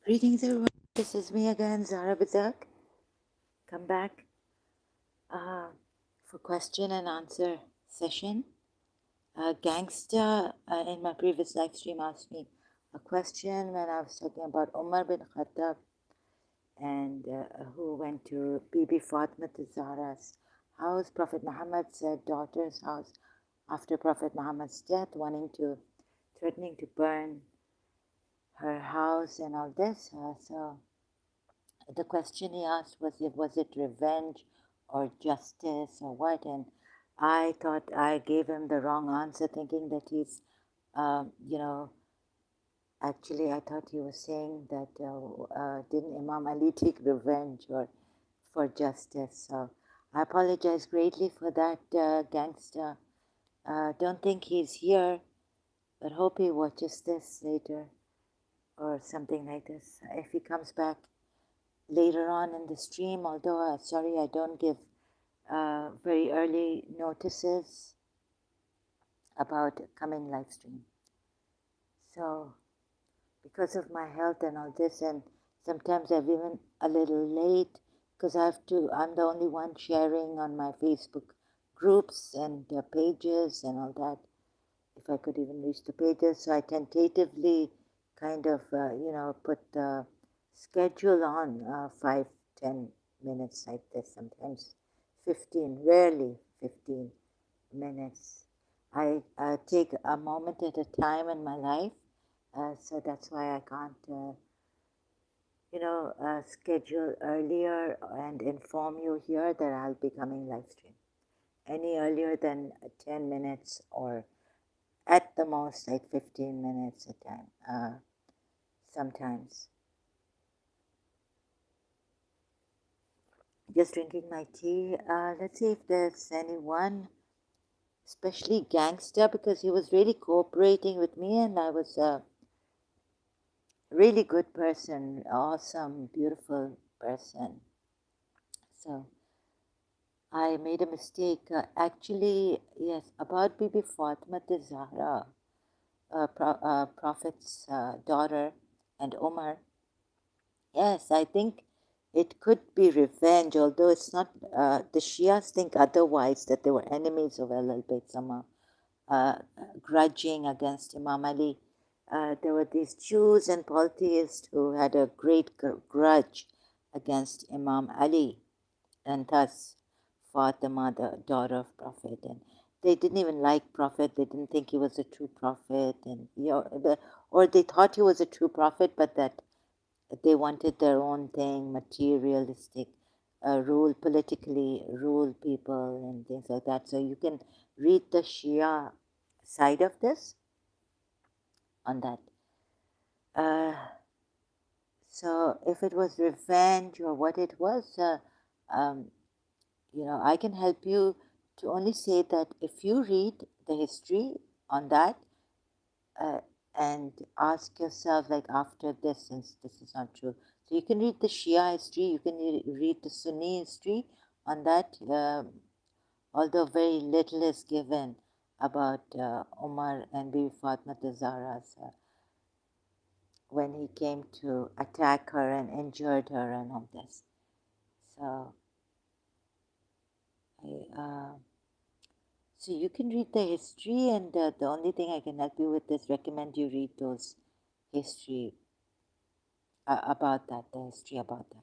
Greetings, everyone. This is me again, Zara Bazak. Come back for question and answer session. Gangster in my previous live stream asked me a question when I was talking about Umar bin Khattab and who went to Bibi Fatima Zahra's house, Prophet Muhammad's daughter's house, after Prophet Muhammad's death, threatening to burn her house and all this. So the question he asked was it revenge or justice or what? And I thought I gave him the wrong answer, thinking that he's, actually I thought he was saying that didn't Imam Ali take revenge or for justice? So I apologize greatly for that, gangster. Don't think he's here, but hope he watches this later or something like this. If he comes back later on in the stream, although sorry, I don't give very early notices about coming live stream. So because of my health and all this, and sometimes I've even a little late because I'm the only one sharing on my Facebook groups and pages and all that, if I could even reach the pages. So I tentatively kind of, put the schedule on 5-10 minutes like this, sometimes 15, rarely 15 minutes. I take a moment at a time in my life, so that's why I can't, schedule earlier and inform you here that I'll be coming live stream any earlier than 10 minutes or at the most like 15 minutes a time, sometimes. Just drinking my tea. Let's see if there's anyone, especially gangster, because he was really cooperating with me and I was a really good person, awesome, beautiful person. So I made a mistake. Actually, yes, about Bibi Fatima Zahra, Prophet's daughter, and Omar. Yes, I think it could be revenge, although it's not. The Shias think otherwise, that they were enemies of Al Bayt somehow, grudging against Imam Ali. There were these Jews and polytheists who had a great grudge against Imam Ali, and thus Fatima, the daughter of Prophet. And they didn't even like Prophet. They didn't think he was a true prophet, and or they thought he was a true prophet, but that they wanted their own thing, materialistic, rule people and things like that. So you can read the Shia side of this on that. Uh, so if it was revenge or what it was, um, I can help you to only say that if you read the history on that, uh, and ask yourself, like, after this, since this is not true. So you can read the Shia history, you can read the Sunni history on that, although very little is given about Umar and Bibi Fatma Zahra's when he came to attack her and injured her and all this. So, so you can read the history, and the only thing I can help you with is recommend you read those history about that, the history about that.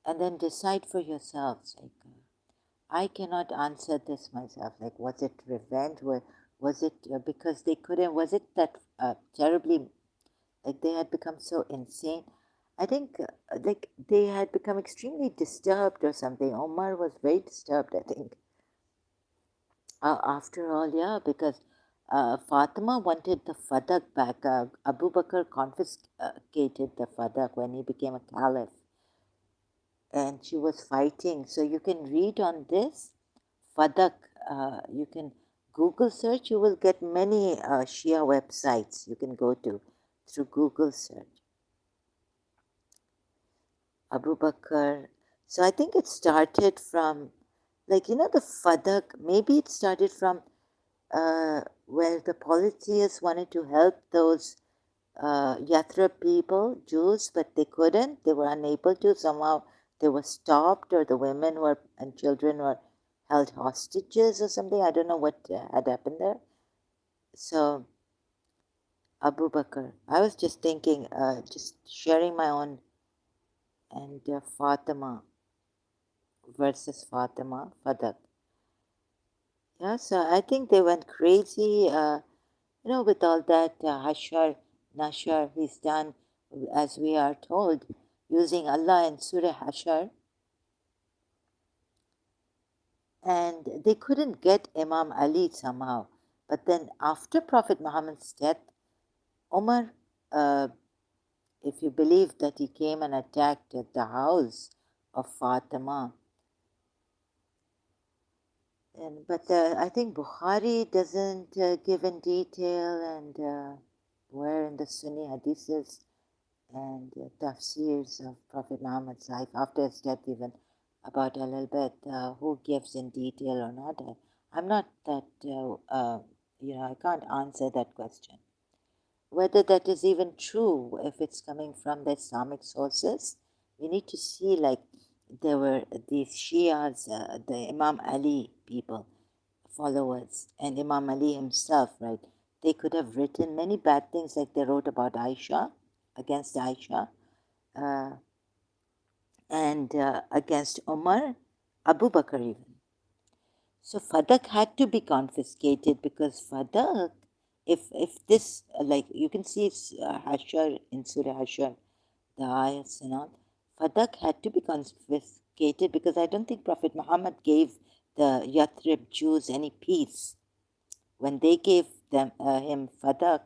And then decide for yourselves. Like, I cannot answer this myself. Like, was it revenge? Was it because they couldn't? Was it that terribly, like they had become so insane? I think like they had become extremely disturbed or something. Omar was very disturbed, I think. After all, yeah, because Fatima wanted the Fadak back. Abu Bakr confiscated the Fadak when he became a caliph, and she was fighting. So you can read on this Fadak. You can Google search. You will get many Shia websites you can go to through Google search. Abu Bakr. So I think it started from, like, the Fadak. Maybe it started from where the polytheists wanted to help those Yathrib people, Jews, but they couldn't. They were unable to. Somehow they were stopped, or the women were and children were held hostages or something. I don't know what had happened there. So Abu Bakr. I was just thinking, just sharing my own, and Fatima versus Fatima, Fadak. Yeah, so I think they went crazy, with all that Hashar, Nashar he's done, as we are told, using Allah in Surah Hashar. And they couldn't get Imam Ali somehow. But then after Prophet Muhammad's death, Umar, uh, if you believe that he came and attacked at the house of Fatima, but I think Bukhari doesn't give in detail, and where in the Sunni hadiths and tafsirs of Prophet Muhammad's life after his death, even about Al Bayt, who gives in detail or not. I'm not that, I can't answer that question. Whether that is even true, if it's coming from the Islamic sources, we need to see, like, there were these Shias, the Imam Ali people, followers, and Imam Ali himself, right? They could have written many bad things, like they wrote about Aisha, against Aisha, uh, and against Umar, Abu Bakr even. So Fadak had to be confiscated, because Fadak, if this, like you can see Hashar in Surah Hashar, the ayats and all, Fadak had to be confiscated, because I don't think Prophet Muhammad gave the Yathrib Jews any peace. When they gave him Fadak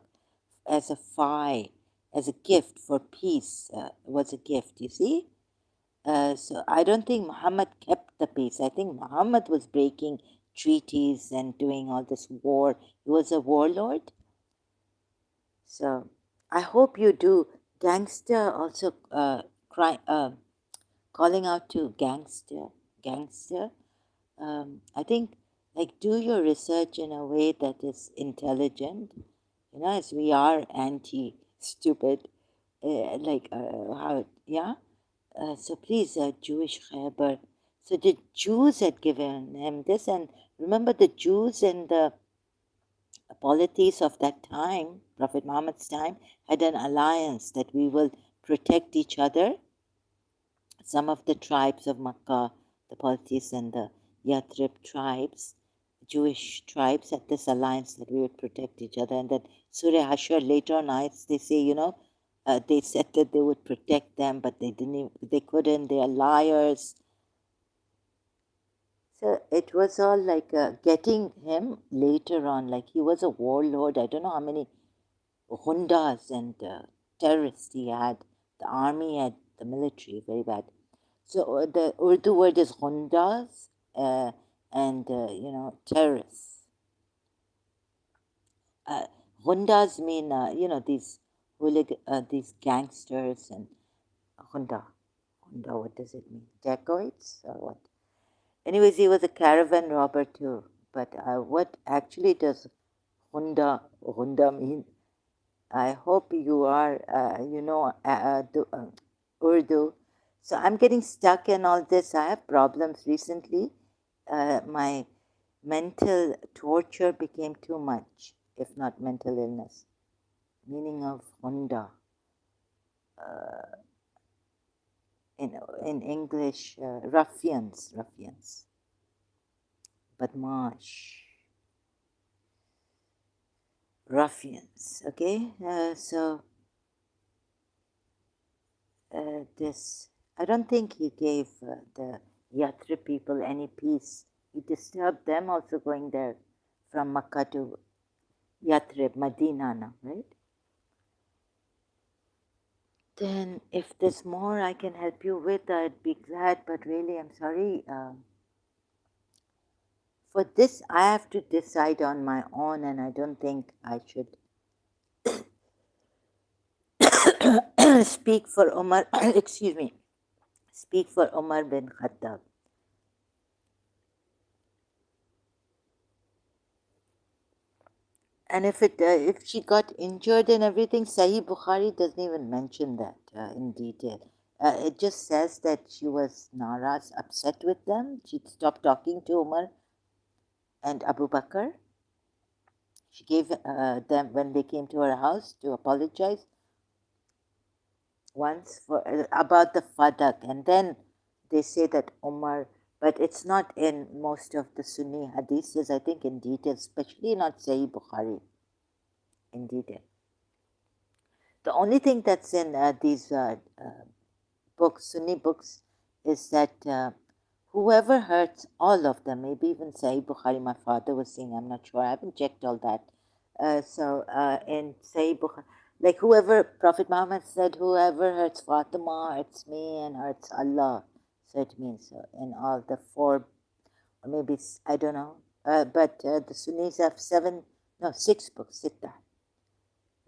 as a fai, as a gift for peace, was a gift, you see? So I don't think Muhammad kept the peace. I think Muhammad was breaking treaties and doing all this war. He was a warlord. So I hope you do. Gangster also calling out to gangster. I think, like, do your research in a way that is intelligent. As we are anti-stupid, yeah. So please, Jewish Khyber. So the Jews had given him this, and remember the Jews and the polities of that time, Prophet Muhammad's time, had an alliance that we will protect each other. Some of the tribes of Makkah, the polities and the Yathrib tribes, Jewish tribes, had this alliance that we would protect each other. And then Surah Hashar, later on ayats, they say, they said that they would protect them, but they couldn't. They are liars. So it was all like getting him later on. Like, he was a warlord. I don't know how many hundas and terrorists he had. The army had, the military, very bad. So the Urdu word is hundas, and terrorists. Hundas mean these gangsters, and hunda. Hunda, what does it mean? Dacoits or what? Anyways, he was a caravan robber too. But what actually does Hunda mean? I hope you are, Urdu. So I'm getting stuck in all this. I have problems recently. My mental torture became too much, if not mental illness. Meaning of Hunda. In English, ruffians. Badmash. Ruffians. Okay, so this, I don't think he gave the Yathrib people any peace. He disturbed them also going there from Makkah to Yathrib, Medina now, right? Then if there's more I can help you with, I'd be glad, but really I'm sorry. For this, I have to decide on my own, and I don't think I should speak for Umar, excuse me, speak for Umar bin Khattab. And if she got injured and everything, Sahih Bukhari doesn't even mention that in detail. It just says that she was naraz, upset with them. She stopped talking to Umar and Abu Bakr. She gave them, when they came to her house, to apologize once for about the fadak, and then they say that Umar, but it's not in most of the Sunni hadiths, I think, in detail, especially not Sahih Bukhari in detail. The only thing that's in these books, Sunni books, is that whoever hurts all of them, maybe even Sahih Bukhari, my father was saying, I'm not sure, I haven't checked all that. In Sahih Bukhari, like whoever, Prophet Muhammad said, whoever hurts Fatima hurts me and hurts Allah. So it means in all the four, or maybe, I don't know, but the Sunnis have 6 books, sitta,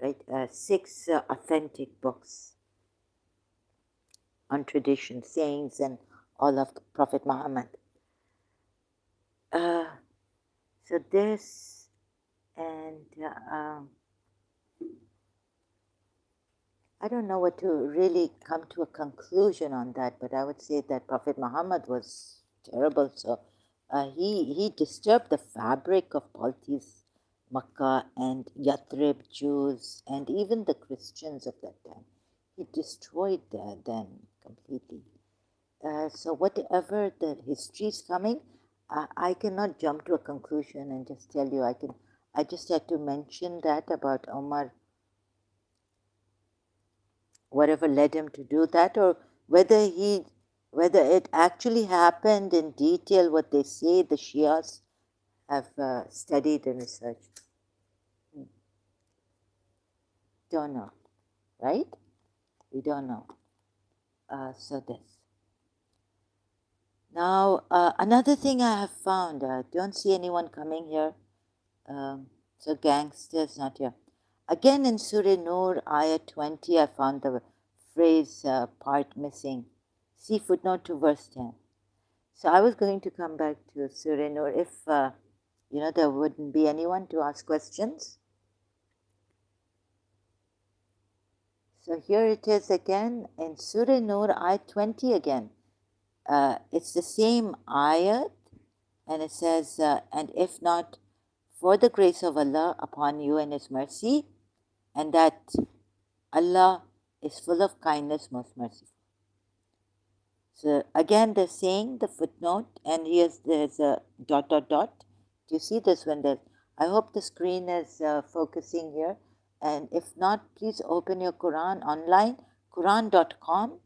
right? 6 authentic books on tradition, sayings, and all of the Prophet Muhammad. So this, and I don't know what to really come to a conclusion on that, but I would say that Prophet Muhammad was terrible. So he disturbed the fabric of Baltis, Makkah, and Yathrib Jews, and even the Christians of that time. He destroyed them completely. So whatever the history is coming, I cannot jump to a conclusion and just tell you. I just had to mention that about Omar, whatever led him to do that, or whether it actually happened in detail, what they say the Shias have studied and researched. Don't know, right? We don't know. So this. Now, another thing I have found, don't see anyone coming here. So gangsters not here. Again in Surah Nur, Ayat 20, I found the phrase part missing. See footnote to verse 10. So I was going to come back to Surah Nur if, there wouldn't be anyone to ask questions. So here it is again in Surah Nur, Ayat 20 again. It's the same ayat, and it says, and if not, for the grace of Allah upon you and His mercy, and that Allah is full of kindness, most merciful. So again, they're saying the footnote, and there's a ... Do you see this when there's... I hope the screen is focusing here. And if not, please open your Qur'an online, Qur'an.com.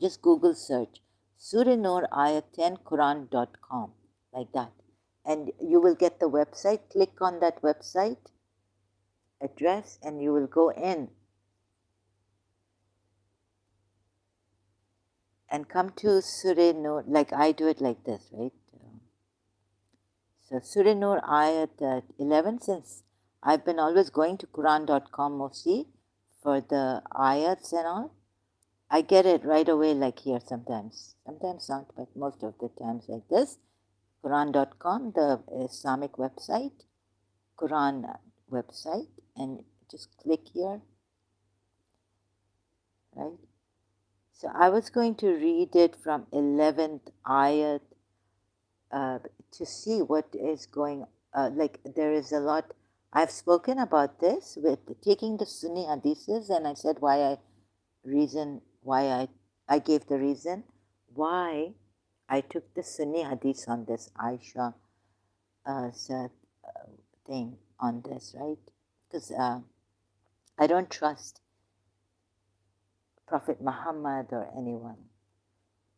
Just Google search Surah Nur Ayat 10 Qur'an.com, like that. And you will get the website. Click on that website address and you will go in and come to Surah Nur, like I do it like this, right? So Surah Nur Ayat 11, since I've been always going to Qur'an.com mostly for the ayats and all, I get it right away, like here sometimes. Sometimes not, but most of the times like this. Qur'an.com, the Islamic website, Qur'an website, and just click here, right? So I was going to read it from 11th ayat to see what is going, like there is a lot. I've spoken about this with taking the Sunni hadiths, and I said why I gave the reason why I took the Sunni hadith on this Aisha thing on this, right? Because I don't trust Prophet Muhammad or anyone,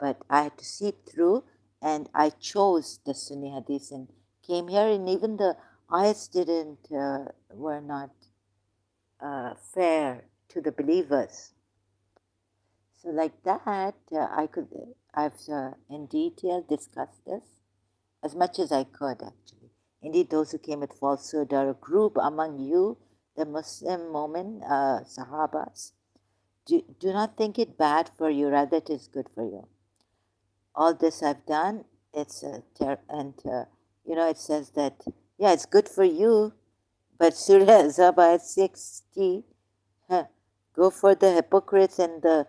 but I had to seep through, and I chose the Sunni hadith and came here, and even the ayats were not fair to the believers. So like that, I've in detail discussed this as much as I could, actually. Indeed, those who came with falsehood are a group among you, the Muslim women, Sahabas. Do not think it bad for you, rather it is good for you. All this I've done, it says that, yeah, it's good for you, But Surah Azab ayat 60, go for the hypocrites and the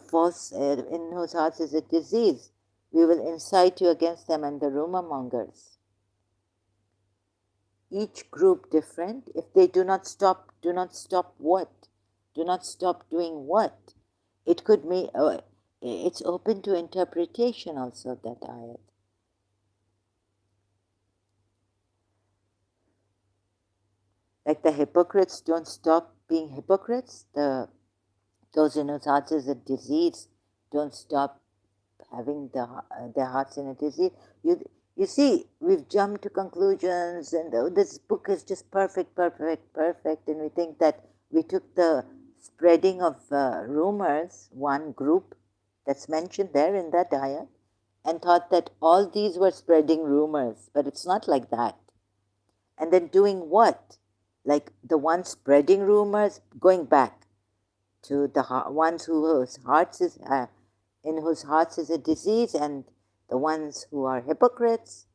false, in whose hearts is a disease. We will incite you against them and the rumor mongers. Each group different. If they do not stop what? Do not stop doing what? It could mean, it's open to interpretation also, that ayat. Like the hypocrites don't stop being hypocrites. Those in whose hearts is a disease don't stop having their hearts in a disease. You see, we've jumped to conclusions, and this book is just perfect, and we think that we took the spreading of rumors, one group that's mentioned there in that ayah, and thought that all these were spreading rumors, but it's not like that. And then doing what? Like the ones spreading rumors, going back to the ones whose hearts is in whose hearts is a disease, and the ones who are hypocrites.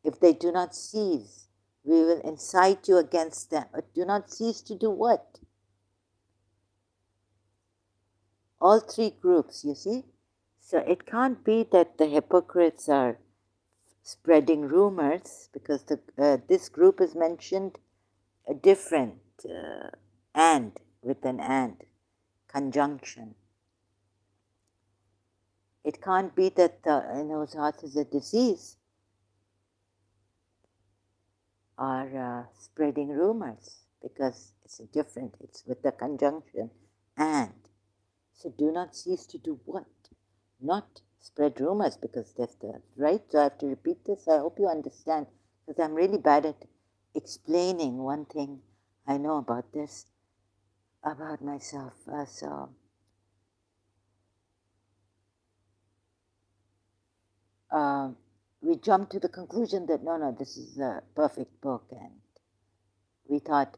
If they do not cease, we will incite you against them. But do not cease to do what? All three groups, you see. So it can't be that the hypocrites are spreading rumors, because this group is mentioned a different and, with an and conjunction. It can't be that in whose hearts is a disease are spreading rumors, because it's different. It's with the conjunction and. So do not cease to do what? Not spread rumors, because that's the right. So I have to repeat this. I hope you understand, because I'm really bad at explaining one thing I know about this, about myself. We jumped to the conclusion that no, this is a perfect book, and we thought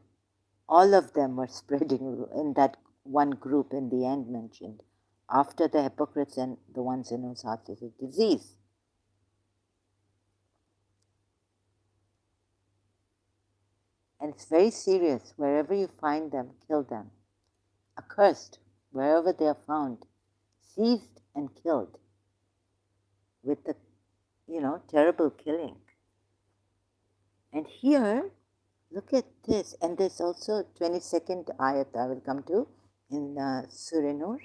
all of them were spreading in that one group in the end mentioned, after the hypocrites and the ones in whose hearts is a disease. And it's very serious. Wherever you find them, kill them. Accursed, wherever they are found, seized and killed with the, terrible killing. And here, look at this. And there's also 22nd ayat I will come to in Surah Nur.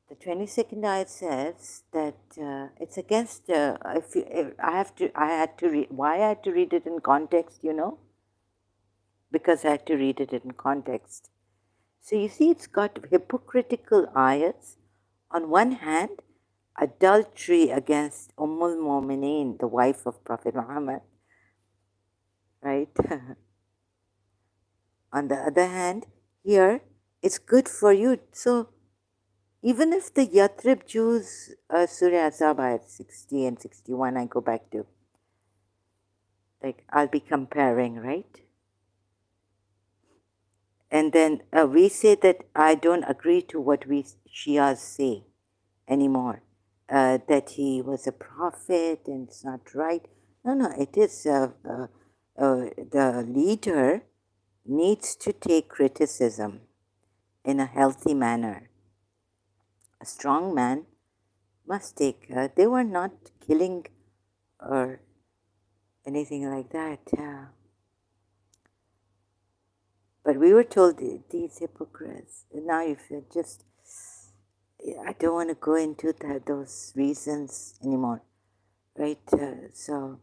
The 22nd ayat says that it's against. Why I had to read it in context, because I had to read it in context. So you see, it's got hypocritical ayats. On one hand, adultery against Ummul Mu'mineen, the wife of Prophet Muhammad, right? On the other hand, here, it's good for you. So even if the Yathrib Jews, Surah Azab ayat 60 and 61, I go back to, like, I'll be comparing, right? And then we say that I don't agree to what we Shias say anymore, that he was a prophet and it's not right. No, it is the leader needs to take criticism in a healthy manner. A strong man must take. They were not killing or anything like that. But we were told these hypocrites. Now, if you just, I don't want to go into those reasons anymore, right? So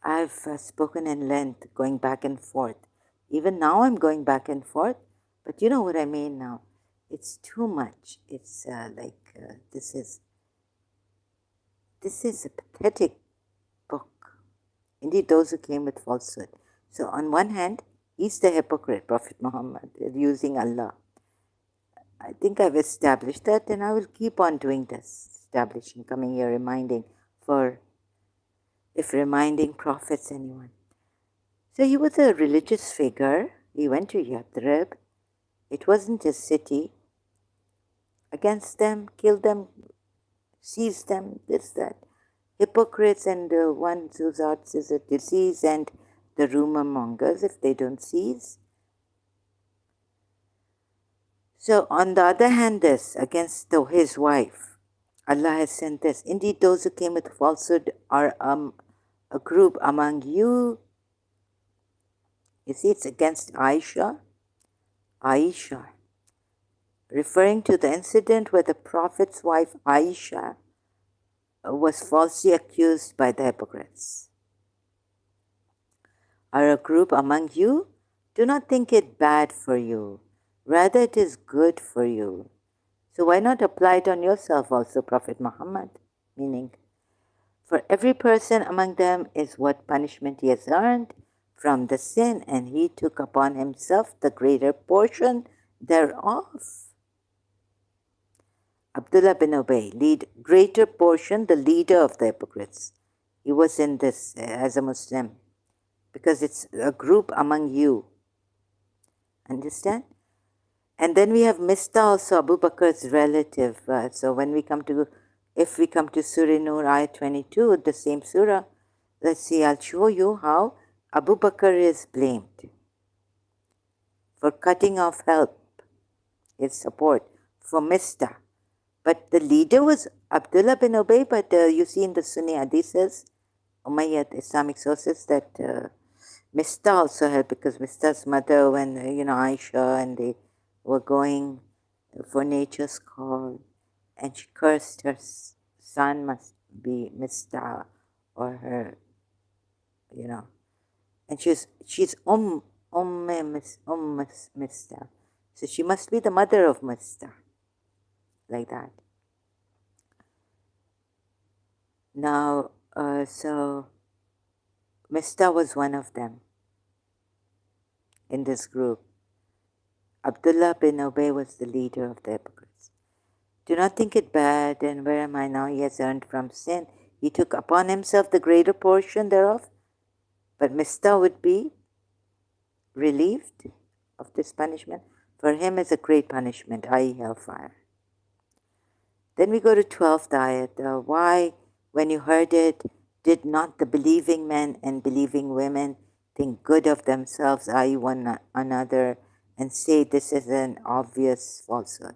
I've spoken in length, going back and forth. Even now I'm going back and forth, but you know what I mean now. It's too much. It's this is a pathetic book. Indeed, those who came with falsehood. So on one hand, he's the hypocrite, Prophet Muhammad, using Allah. I think I've established that, and I will keep on doing this, establishing, coming here, reminding, if reminding prophets, anyone. So he was a religious figure. He went to Yathrib. It wasn't his city. Against them, killed them, seized them, this, that. Hypocrites and ones whose hearts is a disease, and the rumor mongers if they don't cease. So on the other hand, this against his wife, Allah has sent this. Indeed, those who came with falsehood are a group among you. You see, it's against Aisha, referring to the incident where the Prophet's wife Aisha was falsely accused by the hypocrites. Are a group among you? Do not think it bad for you. Rather, it is good for you. So why not apply it on yourself also, Prophet Muhammad? Meaning, for every person among them is what punishment he has earned from the sin, and he took upon himself the greater portion thereof. Abdullah bin Ubay, greater portion, the leader of the hypocrites. He was in this as a Muslim, because it's a group among you. Understand? And then we have Mista also, Abu Bakr's relative. So when we come to, if we come to Surah Nur, Ayat 22, the same surah, let's see, I'll show you how Abu Bakr is blamed for cutting off help, his support, for Mista. But the leader was Abdullah bin Ubay, but you see in the Sunni hadiths, Umayyad Islamic sources, that Mista also helped, because Mista's mother, when, Aisha and they were going for nature's call, and she cursed her son must be Mista, or her, and she's Mista, so she must be the mother of Mista, like that. Now, so Mista was one of them in this group. Abdullah bin Ubay was the leader of the hypocrites. Do not think it bad, and where am I now? He has earned from sin. He took upon himself the greater portion thereof, but Mista would be relieved of this punishment. For him is a great punishment, i.e. hellfire. Then we go to 12th ayat. Why, when you heard it, did not the believing men and believing women think good of themselves, i.e. one another, and say this is an obvious falsehood?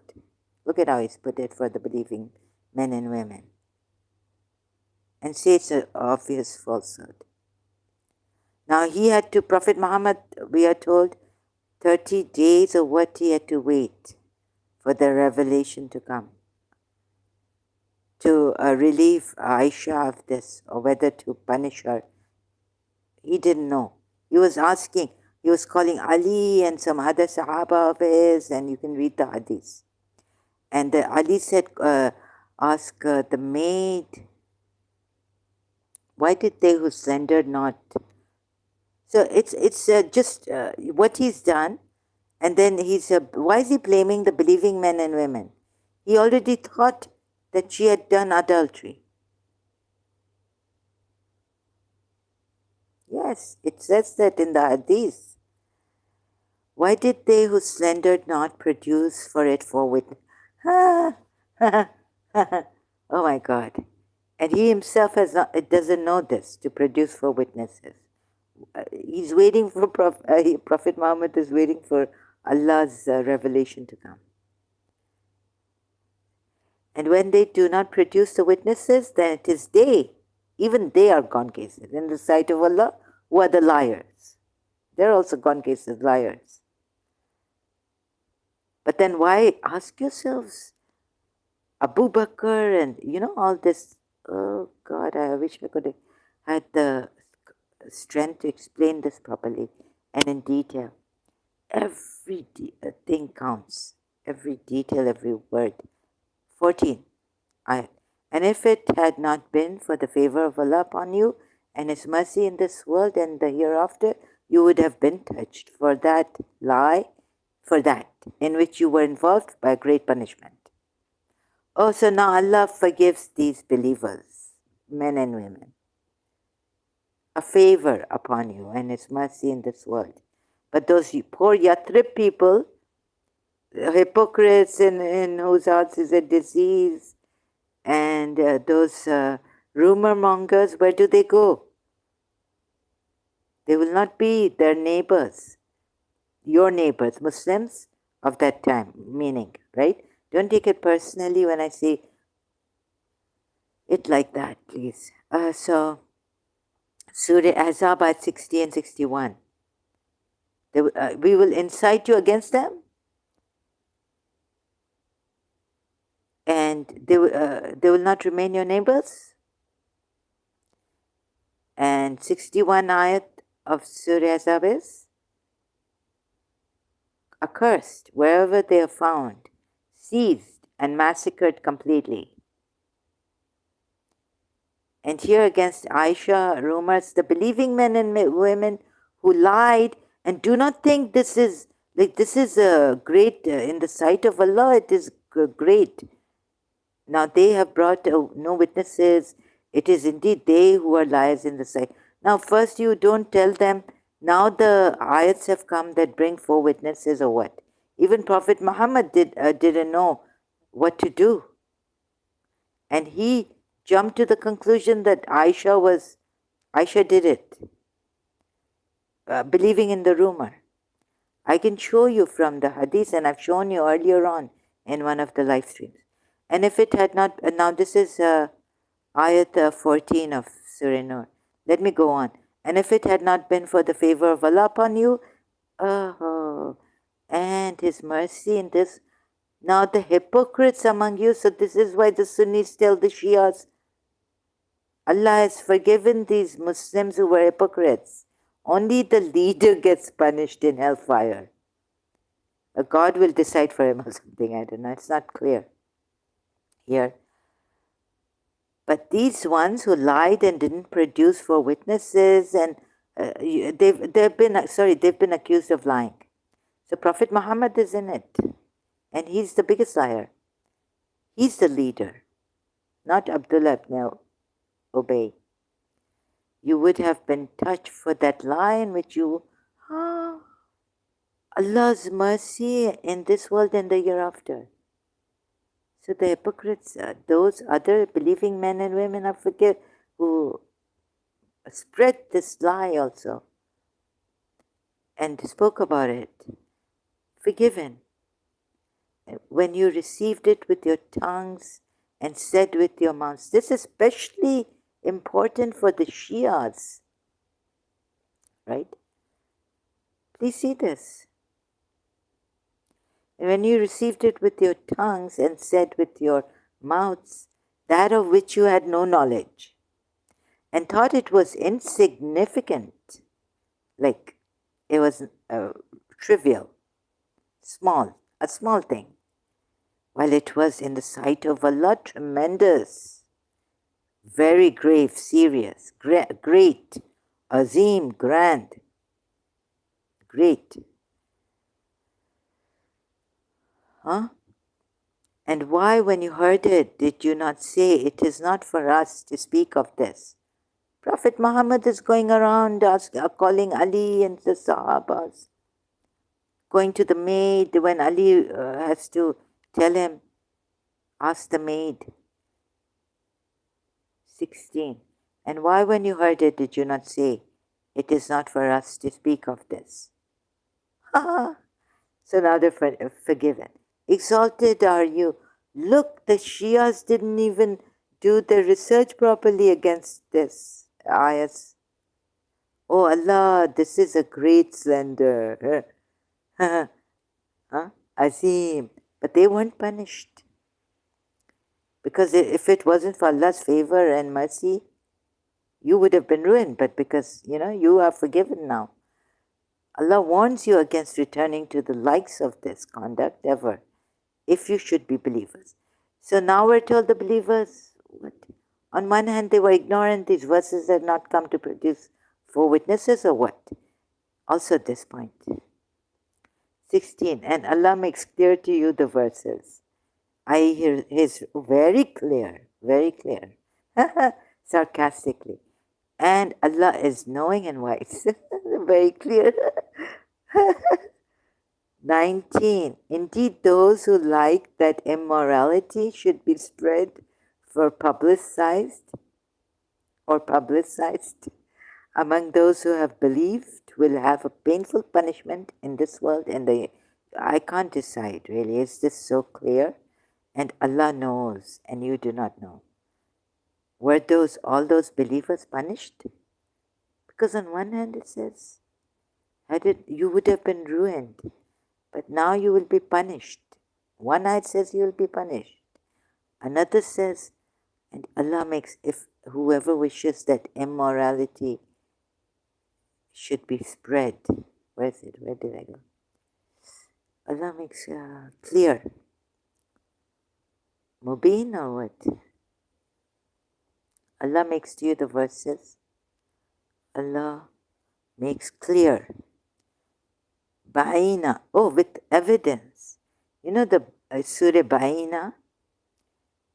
Look at how he's put it for the believing men and women. And say it's an obvious falsehood. Now he had to, Prophet Muhammad, we are told, 30 days of what he had to wait for the revelation to come, to relieve Aisha of this, or whether to punish her. He didn't know. He was asking, he was calling Ali and some other Sahaba of his, and you can read the hadith. And Ali said, ask the maid, why did they who slandered not? So it's just what he's done. And then why is he blaming the believing men and women? He already thought that she had done adultery. Yes, it says that in the hadith. Why did they who slandered not produce for it for witness? Oh my God. And he himself doesn't know this, to produce for witnesses. He's waiting for Prophet Muhammad is waiting for Allah's revelation to come. And when they do not produce the witnesses, then it is they, even they are gone cases in the sight of Allah, who are the liars. They're also gone cases, liars. But then why? Ask yourselves, Abu Bakr and all this. Oh God, I wish I could have had the strength to explain this properly and in detail. Every thing counts. Every detail, every word. 14 ayat. And if it had not been for the favor of Allah upon you and His mercy in this world and the hereafter, you would have been touched for that lie, for that in which you were involved by great punishment. Oh, so now Allah forgives these believers, men and women, a favor upon you and His mercy in this world. But those poor Yathrib people, hypocrites in whose hearts is a disease, and those rumor mongers, where do they go? They will not be their neighbors, your neighbors, Muslims of that time, meaning, right? Don't take it personally when I say it like that, please. So, Surah Ahzab at 60 and 61. We will incite you against them, and they will not remain your neighbors. And 61 ayat of Surah Ahzab is accursed wherever they are found, seized and massacred completely. And here against Aisha rumors, the believing men and women who lied and do not think this is a great in the sight of Allah. It is great. Now they have brought no witnesses. It is indeed they who are liars in the sight. Now first you don't tell them. Now the ayats have come that bring 4 witnesses or what? Even Prophet Muhammad didn't know what to do. And he jumped to the conclusion that Aisha did it, believing in the rumor. I can show you from the hadith, and I've shown you earlier on in one of the live streams. And if it had not, now this is ayat 14 of Surah Nur. Let me go on. And if it had not been for the favor of Allah upon you, and His mercy in this, now the hypocrites among you, so this is why the Sunnis tell the Shias, Allah has forgiven these Muslims who were hypocrites. Only the leader gets punished in hellfire. God will decide for him or something, I don't know, it's not clear here. But these ones who lied and didn't produce 4 witnesses, and they've been accused of lying. So Prophet Muhammad is in it, and he's the biggest liar. He's the leader, not Abdullah ibn Ubay. You would have been touched for that lie in which you, Allah's mercy in this world and the hereafter. So the hypocrites, those other believing men and women are who spread this lie also and spoke about it, forgiven. When you received it with your tongues and said with your mouths. This is especially important for the Shias, right? Please see this. When you received it with your tongues and said with your mouths that of which you had no knowledge, and thought it was insignificant, like it was trivial, a small thing, while it was in the sight of Allah tremendous, very grave, serious, great, azim, grand, great. And why, when you heard it, did you not say, it is not for us to speak of this? Prophet Muhammad is going around calling Ali and the Sahabas, going to the maid when Ali has to tell him, ask the maid. 16. And why, when you heard it, did you not say, it is not for us to speak of this? So now they're forgiven. Exalted are you. Look, the Shias didn't even do their research properly against this ayats. Oh Allah, this is a great slander. Azim. But they weren't punished. Because if it wasn't for Allah's favor and mercy, you would have been ruined. But because, you are forgiven now. Allah warns you against returning to the likes of this conduct ever, if you should be believers. So now we're told the believers, what? On one hand, they were ignorant. These verses had not come to produce 4 witnesses or what? Also at this point. 16. And Allah makes clear to you the verses. I hear his very clear, sarcastically. And Allah is knowing and wise. Very clear. 19. Indeed, those who like that immorality should be spread or publicized, among those who have believed will have a painful punishment in this world and I can't decide really. Is this so clear? And Allah knows and you do not know. Were all those believers punished? Because on one hand it says, you would have been ruined, but now you will be punished. One ayat says you will be punished. Another says, and Allah makes, if whoever wishes that immorality should be spread. Where is it? Where did I go? Allah makes clear. Mubin or what? Allah makes to you the verses. Allah makes clear. Ba'ina. Oh, with evidence. You know the Surah Ba'ina?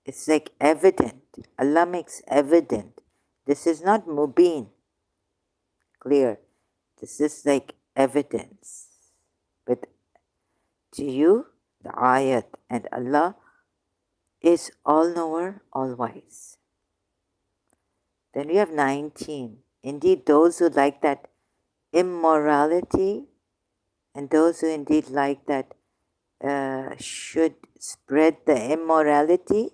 It's like evident. Allah makes evident. This is not mubin, clear. This is like evidence. But to you, the ayat, and Allah is all-knower, all-wise. Then we have 19. Indeed, those who like that immorality and those who indeed like that should spread the immorality,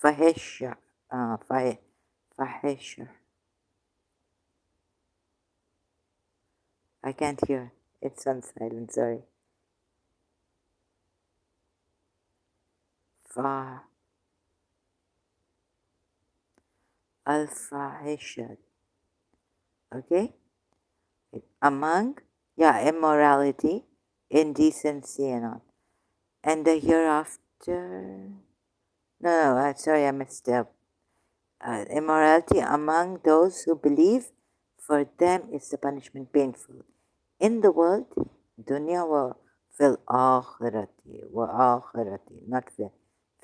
fahisha, fahisha. I can't hear. It's on silent, sorry. Al-fahisha. Okay? Among, immorality, indecency and all. And the hereafter, sorry, I messed up. Immorality among those who believe, for them is the punishment painful. In the world, dunya wa fil akhirati, not fi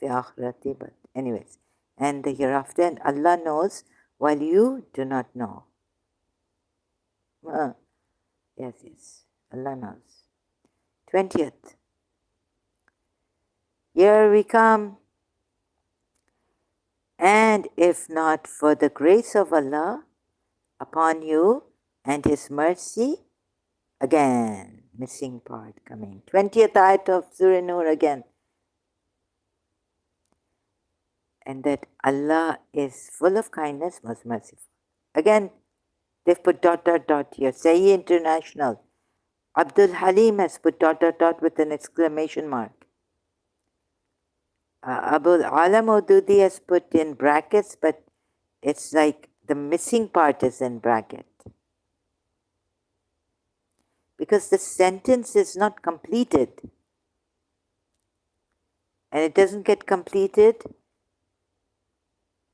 akhirati, but anyways. And the hereafter, and Allah knows while you do not know. Yes, Allah knows. 20th. Here we come. And if not for the grace of Allah upon you and His mercy, again, missing part coming. 20th ayat of Surah Nur again. And that Allah is full of kindness, most merciful. Again, they've put ... here. Sahi International. Abdul Halim has put ... with an exclamation mark. Abul Alam Ududi has put in brackets, but it's like the missing part is in bracket. Because the sentence is not completed. And it doesn't get completed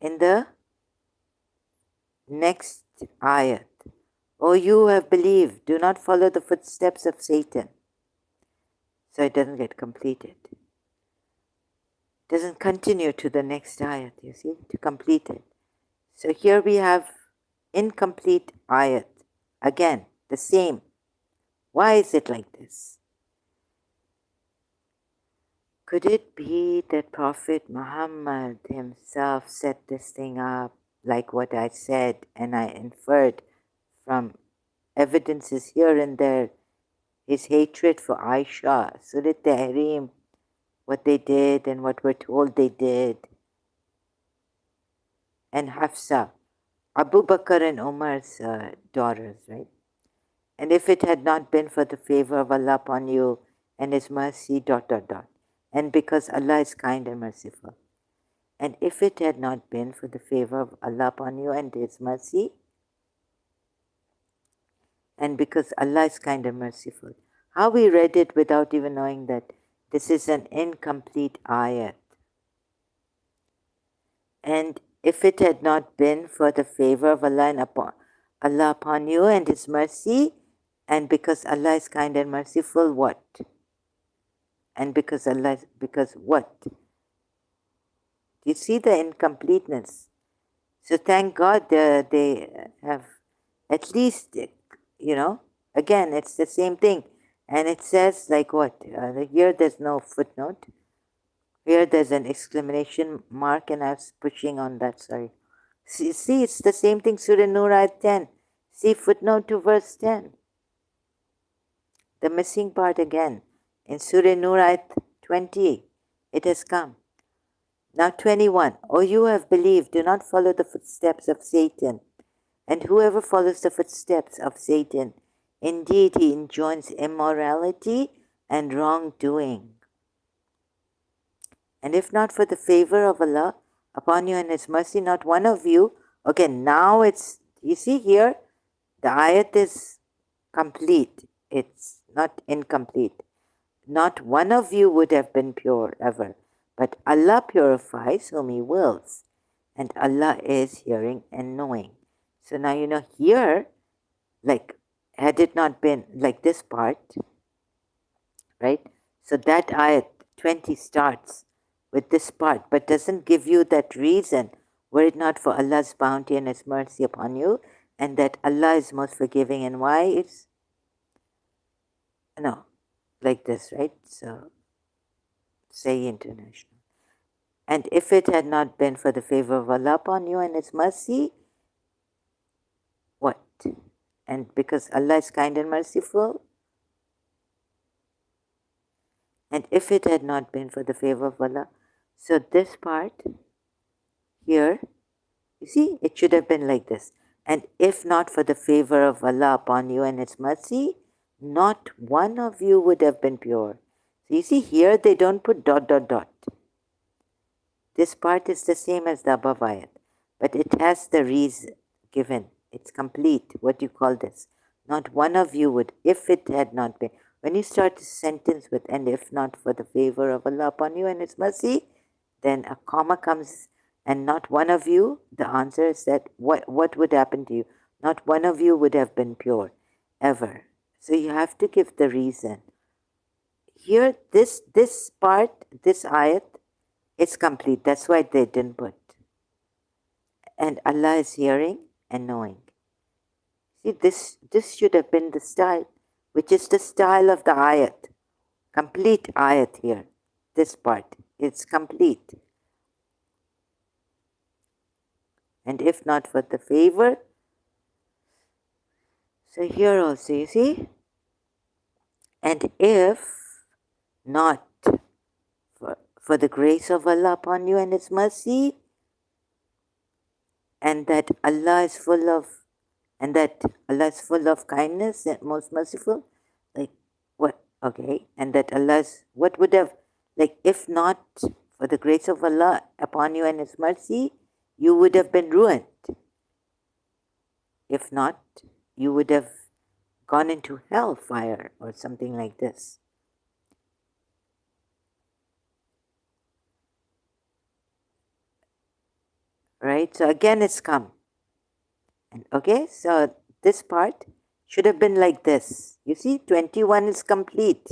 in the next ayat. O you who have believed, do not follow the footsteps of Satan. So it doesn't get completed. It doesn't continue to the next ayat, you see, to complete it. So here we have incomplete ayat. Again, the same. Why is it like this? Could it be that Prophet Muhammad himself set this thing up like what I said and I inferred from evidences here and there, his hatred for Aisha, Surah Tahrim, what they did and what we're told they did, and Hafsa, Abu Bakr and Umar's daughters, right? And if it had not been for the favor of Allah upon you and His mercy, ... and because Allah is kind and merciful. And if it had not been for the favor of Allah upon you and His mercy, and because Allah is kind and merciful. How we read it without even knowing that this is an incomplete ayat. And if it had not been for the favor of Allah upon you and His mercy, and because Allah is kind and merciful, what? And because what? Do you see the incompleteness? So thank God they have at least, again, it's the same thing. And it says like what? Here there's no footnote. Here there's an exclamation mark and I was pushing on that, sorry. See, it's the same thing, Surah Nur ayat 10. See footnote to verse 10. The missing part again. In Surah Nur ayat 20, it has come. Now 21. O you who have believed, do not follow the footsteps of Satan. And whoever follows the footsteps of Satan, indeed he enjoins immorality and wrongdoing. And if not for the favor of Allah upon you and His mercy, not one of you. Okay, now it's, you see here, the ayat is complete. It's not incomplete. Not one of you would have been pure ever, but Allah purifies whom He wills, and Allah is hearing and knowing. So now you know here, like, had it not been like this part, right? So that ayat 20 starts with this part, but doesn't give you that reason, were it not for Allah's bounty and His mercy upon you, and that Allah is most forgiving. And why? It's, no, like this, right? So, say international. And if it had not been for the favor of Allah upon you and His mercy, what? And because Allah is kind and merciful, and if it had not been for the favor of Allah, so this part here, you see, it should have been like this. And if not for the favor of Allah upon you and His mercy, not one of you would have been pure. So you see here, they don't put dot, dot, dot. This part is the same as the above ayat, but it has the reason given. It's complete. What do you call this? Not one of you would, if it had not been. When you start a sentence with, and if not for the favor of Allah upon you and His mercy, then a comma comes, and not one of you, the answer is that what would happen to you? Not one of you would have been pure, ever. So you have to give the reason. Here, this part, this ayat, it's complete. That's why they didn't put. And Allah is hearing and knowing. See, this should have been the style, which is the style of the ayat. Complete ayat here. This part, it's complete. And if not for the favor, so here also, you see, and if not for the grace of Allah upon you and His mercy, and that Allah is full of kindness and most merciful, like what? Okay, and that Allah's, what would have, like, if not for the grace of Allah upon you and His mercy, you would have been ruined. If not, you would have gone into hellfire or something like this. Right? So again it's come. And okay, so this part should have been like this. You see, 21 is complete.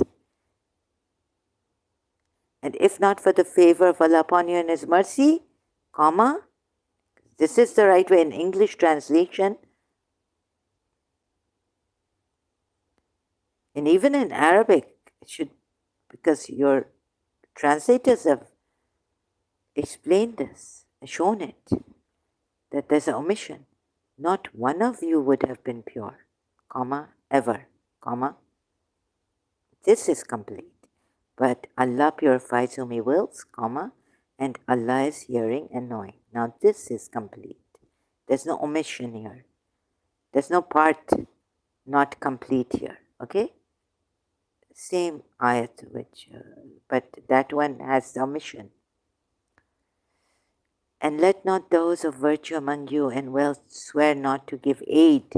And if not for the favor of Allah upon you and His mercy, comma, this is the right way in English translation. And even in Arabic, it should, because your translators have explained this, shown it, that there's an omission. Not one of you would have been pure, comma, ever, comma. This is complete. But Allah purifies whom He wills, comma, and Allah is hearing and knowing. Now this is complete. There's no omission here. There's no part not complete here, okay? Same ayat, which, but that one has the omission. And let not those of virtue among you and wealth swear not to give aid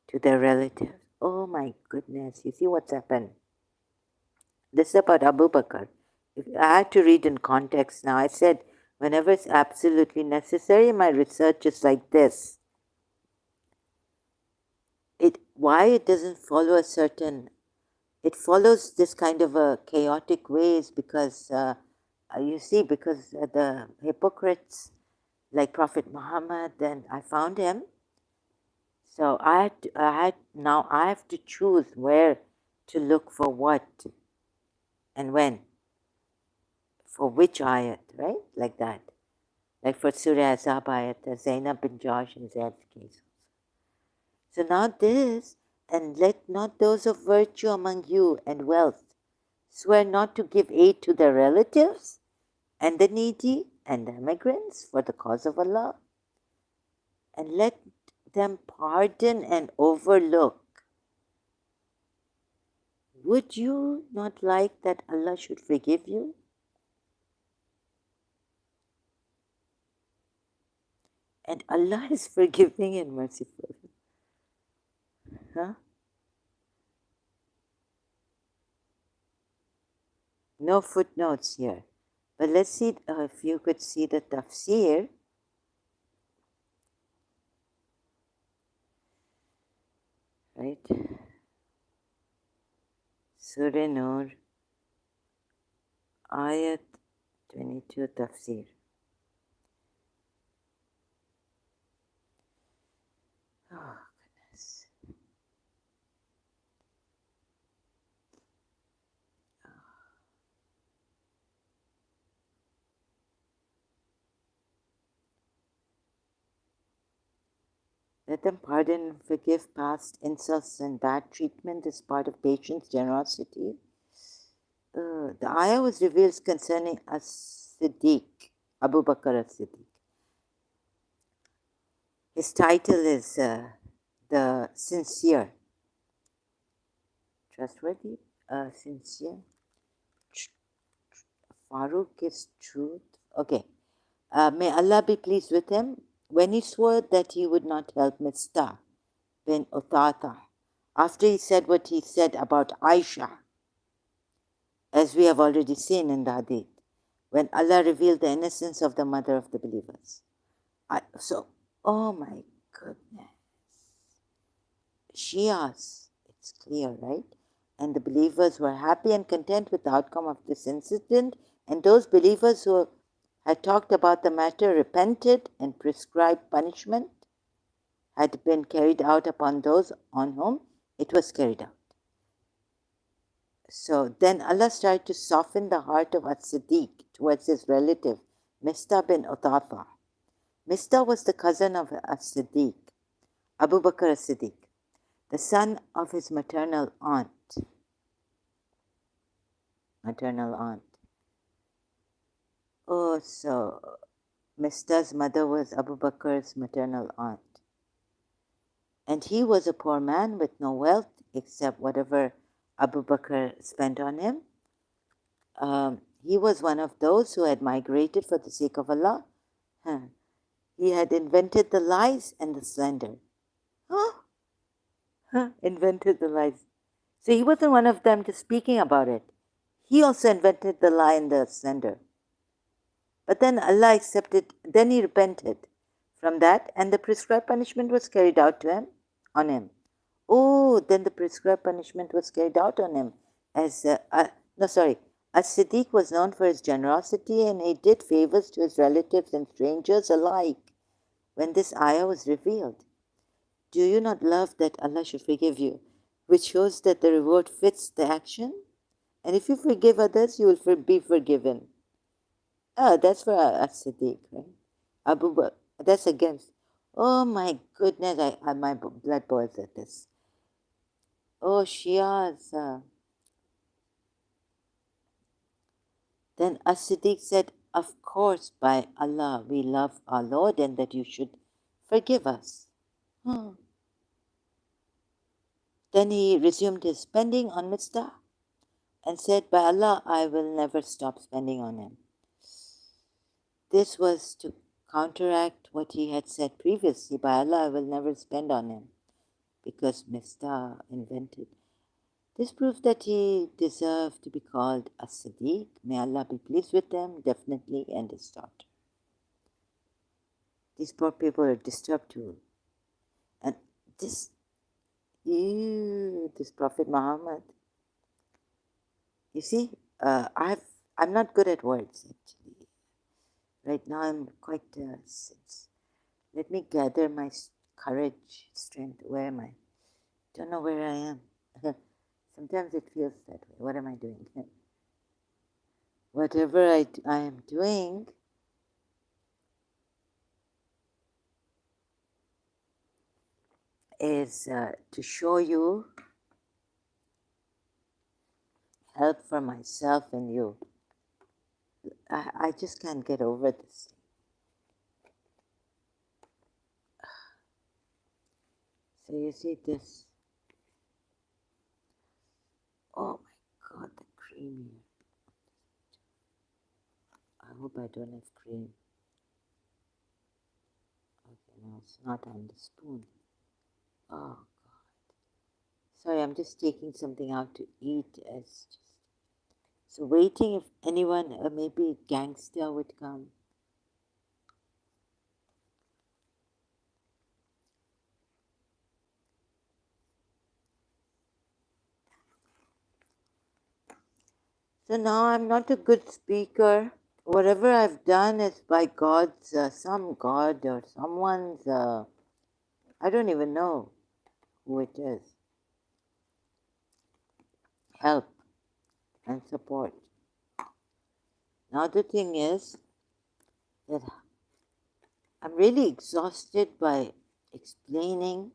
to their relatives. Oh my goodness, you see what's happened? This is about Abu Bakr. If I had to read in context now. I said, whenever it's absolutely necessary, my research is like this. Why it doesn't follow a certain, it follows this kind of a chaotic ways because, you see, because the hypocrites, like Prophet Muhammad, then I found him. So now I have to choose where to look for what and when, for which ayat, right? Like that. Like for Surah Azab ayat, Zainab bin Josh and Zaid's case. So now this, and let not those of virtue among you and wealth swear not to give aid to their relatives and the needy and the immigrants for the cause of Allah, and let them pardon and overlook. Would you not like that Allah should forgive you? And Allah is forgiving and merciful. Huh? No footnotes here. But let's see if you could see the tafsir. Right? Surah Nur, Ayat 22 tafsir. Oh, goodness. Let them pardon and forgive past insults and bad treatment as part of patience, generosity. The ayah was revealed concerning as-Siddiq, Abu Bakr as-Siddiq. His title is the sincere, trustworthy, sincere. Farouk is truth. Okay. May Allah be pleased with him. When he swore that he would not help Mistah bin Uthatha, after he said what he said about Aisha, as we have already seen in the hadith, when Allah revealed the innocence of the mother of the believers. Oh my goodness. Shias, it's clear, right? And the believers were happy and content with the outcome of this incident, and those believers who had talked about the matter repented, and prescribed punishment had been carried out upon those on whom it was carried out. So then Allah started to soften the heart of as-Siddiq towards his relative, Mistah bin Uthatha. Mistah was the cousin of as-Siddiq, Abu Bakr as-Siddiq, the son of his maternal aunt. Oh, so Mistah's mother was Abu Bakr's maternal aunt. And he was a poor man with no wealth except whatever Abu Bakr spent on him. He was one of those who had migrated for the sake of Allah. He had invented the lies and the slander. Invented the lies. So he wasn't one of them just speaking about it. He also invented the lie and the slander. But then Allah accepted, then he repented from that, and the prescribed punishment was carried out on him. Oh, then the prescribed punishment was carried out on him. As-Siddiq was known for his generosity, and he did favors to his relatives and strangers alike when this ayah was revealed. Do you not love that Allah should forgive you, which shows that the reward fits the action? And if you forgive others, you will be forgiven. That's for as-Siddiq, right? Abu Bakr, that's against. Oh my goodness, my blood boils at this. Oh, Shias. Then as-Siddiq said, of course, by Allah, we love our Lord and that you should forgive us. Then he resumed his spending on Mistah and said, by Allah, I will never stop spending on him. This was to counteract what he had said previously, by Allah, I will never spend on him, because Mistah invented. This proved that he deserved to be called as-Siddiq. May Allah be pleased with them, definitely, and his daughter. These poor people are disturbed too. And this Prophet Muhammad, you see, I'm not good at words, actually. Right now I'm quite, let me gather my courage, strength. Where am I? Don't know where I am. Sometimes it feels that way. What am I doing? Whatever I am doing, is to show you help for myself and you. I just can't get over this. So you see this. Oh my God, the cream here. I hope I don't have cream. Okay, no, it's not on the spoon. Oh God. Sorry, I'm just taking something out to eat. So waiting if anyone, maybe gangster would come. So now I'm not a good speaker. Whatever I've done is by God's, some God or someone's, I don't even know who it is, help and support. Now the thing is that I'm really exhausted by explaining.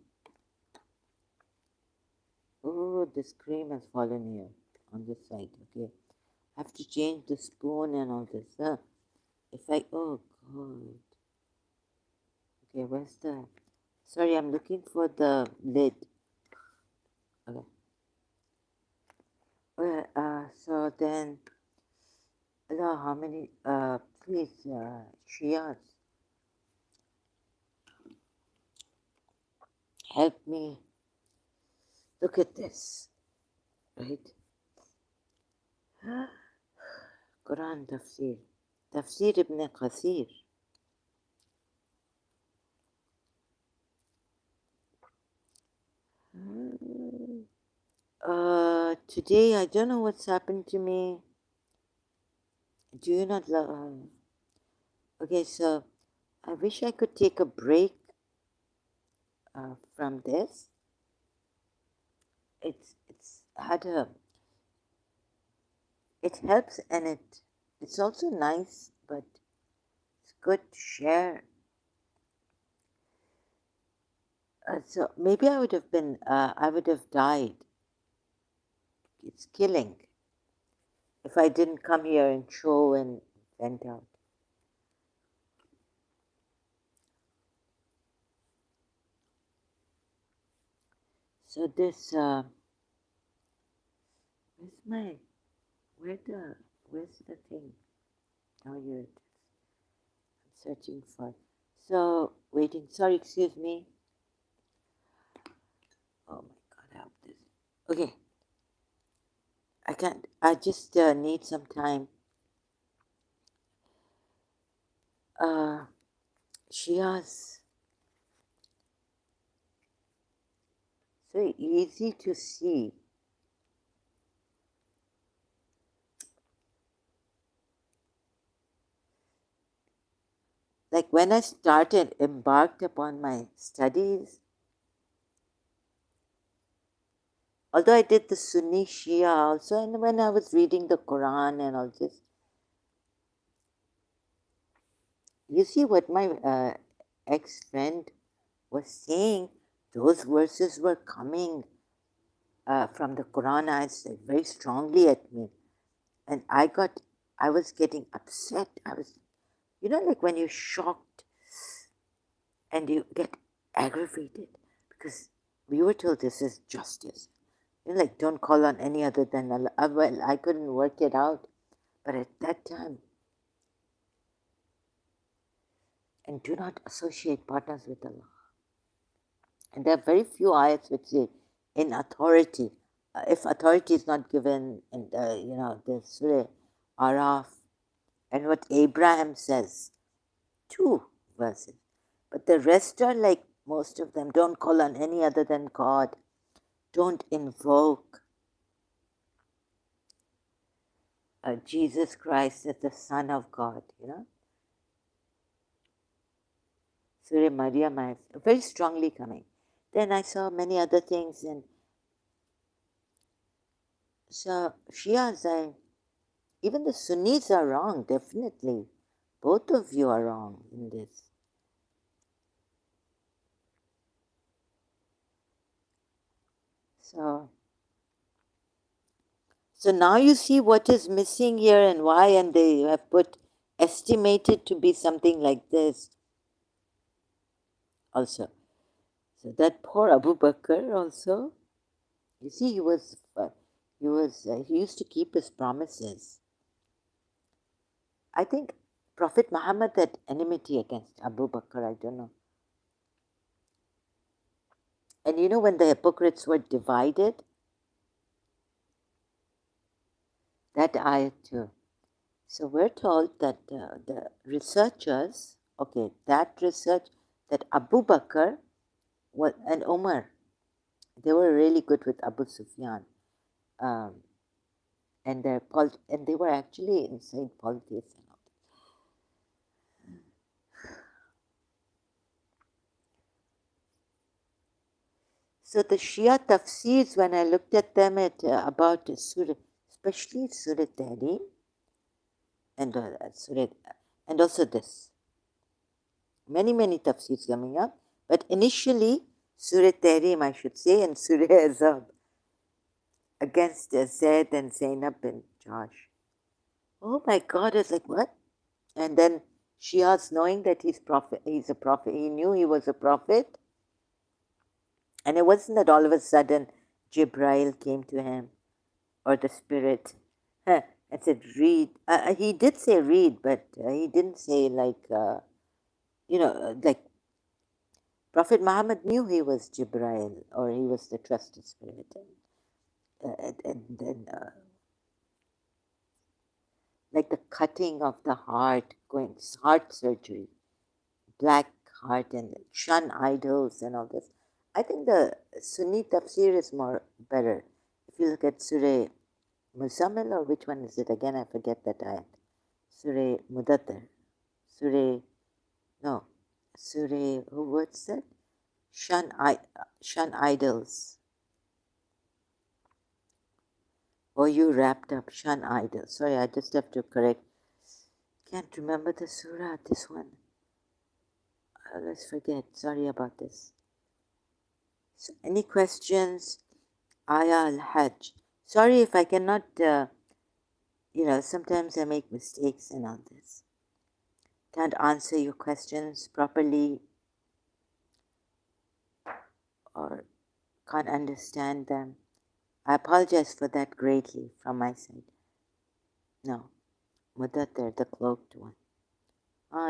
Oh, this cream has fallen here on this side, okay. I have to change the spoon and all this. Oh God. Okay, where's the, sorry, I'm looking for the lid. Okay. So then, how many, please, Shias, help me. Look at this, right? Qur'an tafsir. Tafsir ibn Kathir. Today, I don't know what's happened to me. Do you not love? Okay, so I wish I could take a break from this. It's had a, it helps and it's also nice, but it's good to share. So maybe I would have died. It's killing if I didn't come here and show and vent out. So this, where's the thing? Oh, here it is. I'm searching for. So waiting. Sorry, excuse me. Oh my God, I hope this. Okay. I can't. I just need some time. Shias, so easy to see. Like when I started, embarked upon my studies, although I did the Sunni Shia also, and when I was reading the Qur'an and all this, you see what my ex-friend was saying, those verses were coming from the Qur'an ayats very strongly at me. And I was getting upset. I was, like when you're shocked and you get aggravated because we were told this is justice. Like, don't call on any other than Allah. Well, I couldn't work it out. But at that time, and do not associate partners with Allah. And there are very few ayats which say in authority. If authority is not given in the Surah Araf, and what Abraham says, 2 verses. But the rest are like most of them. Don't call on any other than God. Don't invoke Jesus Christ as the Son of God, Surah Maryam is very strongly coming. Then I saw many other things, and so Shias, even the Sunnis are wrong, definitely. Both of you are wrong in this. So now you see what is missing here and why, and they have put estimated to be something like this also. So that poor Abu Bakr also, you see, he used to keep his promises. I think Prophet Muhammad had enmity against Abu Bakr, I don't know. And you know when the hypocrites were divided, that ayat too. So we're told that the researchers, okay, that research, that Abu Bakr and Umar, they were really good with Abu Sufyan. Um, and they were actually inside politics and all. So the Shia tafsirs, when I looked at them about Surah, especially Surah Tahrim and Surah, and also this, many tafsirs coming up, but initially Surah Tahrim, I should say, and Surah Azab against Zayd and Zainab bin Josh. Oh my God, it's like, what? And then Shias, knowing that he's a prophet, he knew he was a prophet. And it wasn't that all of a sudden Jibrail came to him or the Spirit and said, read. He did say read, but he didn't say like Prophet Muhammad knew he was Jibrail or he was the trusted Spirit. And then like the cutting of the heart, heart surgery, black heart, and shun idols and all this. I think the Sunni tafsir is more better. If you look at Surah Muzammil, or which one is it again? I forget that ayat. Surah Mudathir. Surah, what's that? Shun idols. Or you wrapped up, shun idols. Sorry, I just have to correct. Can't remember the surah, this one. Let's forget. Sorry about this. So, any questions? Ayah al-Hajj. Sorry if I cannot, sometimes I make mistakes and all this. Can't answer your questions properly or can't understand them. I apologize for that greatly from my side. No, Mudathir, the cloaked one.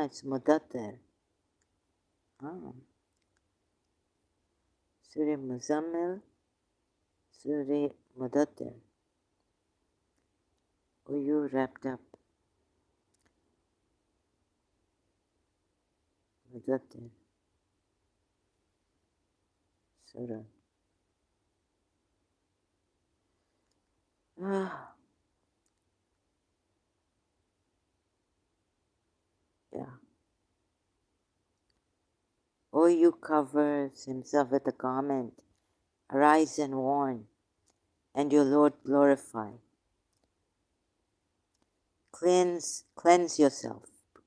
It's Mudathir. Surah Muzammil, Surah Mudathir. Oh, you wrapped up. Mudathir. Surah. Yeah. O you covers himself with a garment, arise and warn, and your Lord glorify. Cleanse yourself.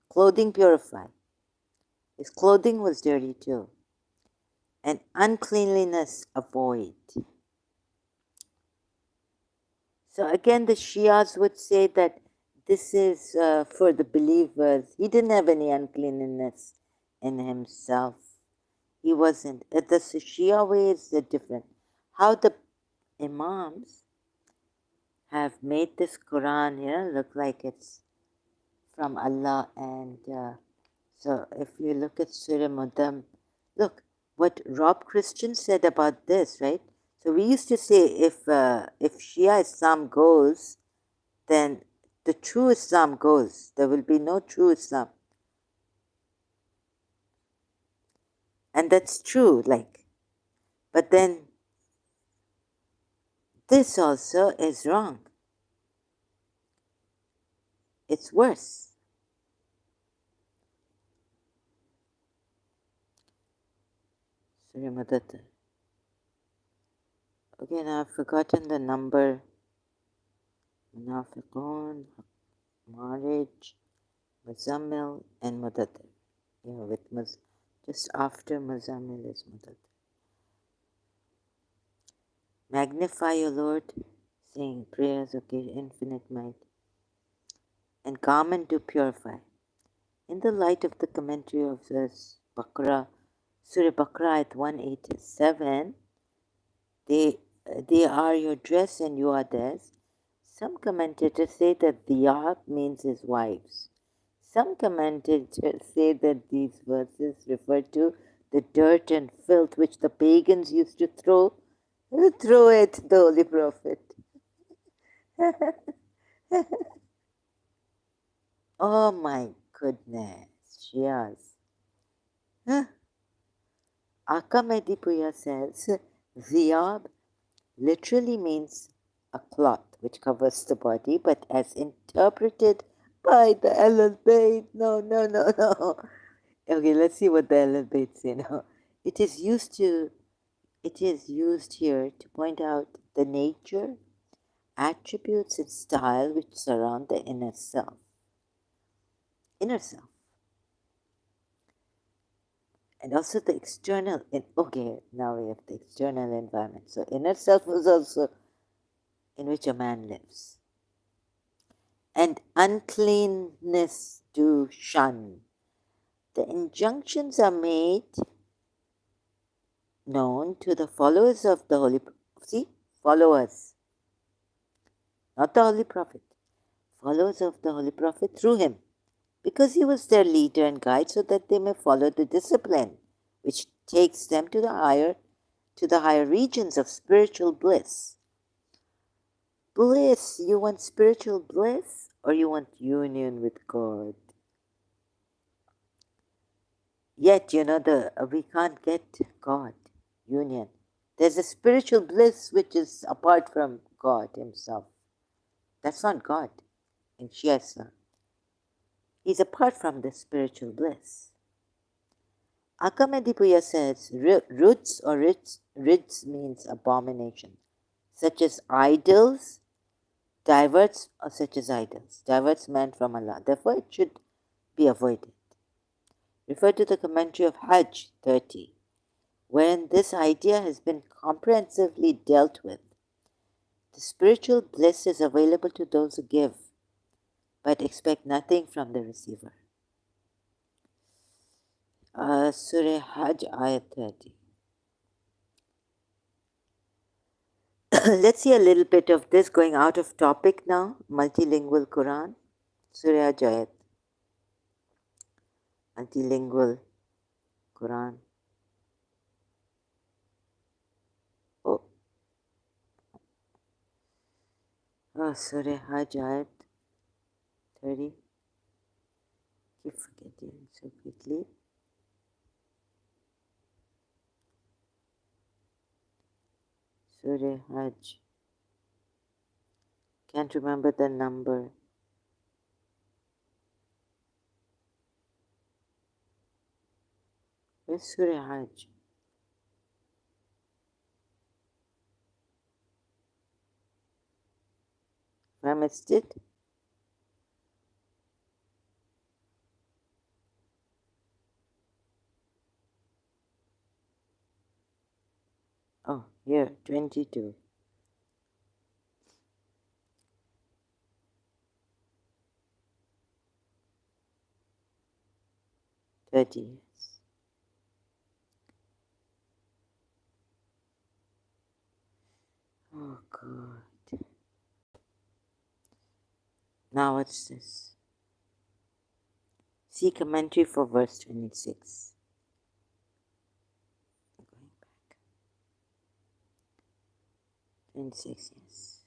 Clothing purify. His clothing was dirty too. And uncleanliness avoid. So again, the Shias would say that this is for the believers. He didn't have any uncleanliness in himself. He wasn't. The Shia way is different. How the Imams have made this Qur'an, look like it's from Allah. And so if you look at Surah Mudam, look what Rob Christian said about this, right? So we used to say if Shia Islam goes, then the true Islam goes. There will be no true Islam. And that's true, but then this also is wrong. It's worse. Surah Mudathir. Okay, now I've forgotten the number. Munafiqun, Marriage, Muzammil, and Mudathir. With just after Muzammil is Mudathir. Magnify your Lord, saying prayers of infinite might, and garment to purify. In the light of the commentary of this Baqarah, Surah Baqarah at 187, they are your dress and you are theirs. Some commentators say that Diyab means his wives. Some commentators say that these verses refer to the dirt and filth which the pagans used to throw at the Holy Prophet. Oh my goodness, Shias. Huh? Aka Medipuya says, Ziyab literally means a cloth which covers the body, but as interpreted by the Ahlul Bayt, no. Okay, let's see what the Ahlul Bayt say now. It is used here to point out the nature, attributes, and style which surround the inner self. Inner self. And also the external, okay, now we have the external environment. So inner self was also in which a man lives. And uncleanness to shun. The injunctions are made known to the followers of the Holy Prophet. See, followers, not the Holy Prophet. Followers of the Holy Prophet through him, because he was their leader and guide, so that they may follow the discipline which takes them to the higher regions of spiritual bliss. Bliss, you want spiritual bliss or you want union with God? Yet, we can't get God, union. There's a spiritual bliss which is apart from God himself. That's not God in Shia Islam. He's apart from the spiritual bliss. Akamedipuya says, roots or rids means abomination, such as idols, diverts man from Allah. Therefore, it should be avoided. Refer to the commentary of Hajj 30, wherein this idea has been comprehensively dealt with. The spiritual bliss is available to those who give, but expect nothing from the receiver. Surah Hajj, Ayat 30. Let's see a little bit of this, going out of topic now. Multilingual Quran, Surah Hajj Ayat. Multilingual Quran. Surah Hajj Ayat 30. Keep forgetting so quickly. Surah Hajj. Can't remember the number. Where's Surah Hajj? Have I missed it? Oh, here, 22. Yes. Oh, God. Now what's this? See commentary for verse 26. Going back. 26, yes.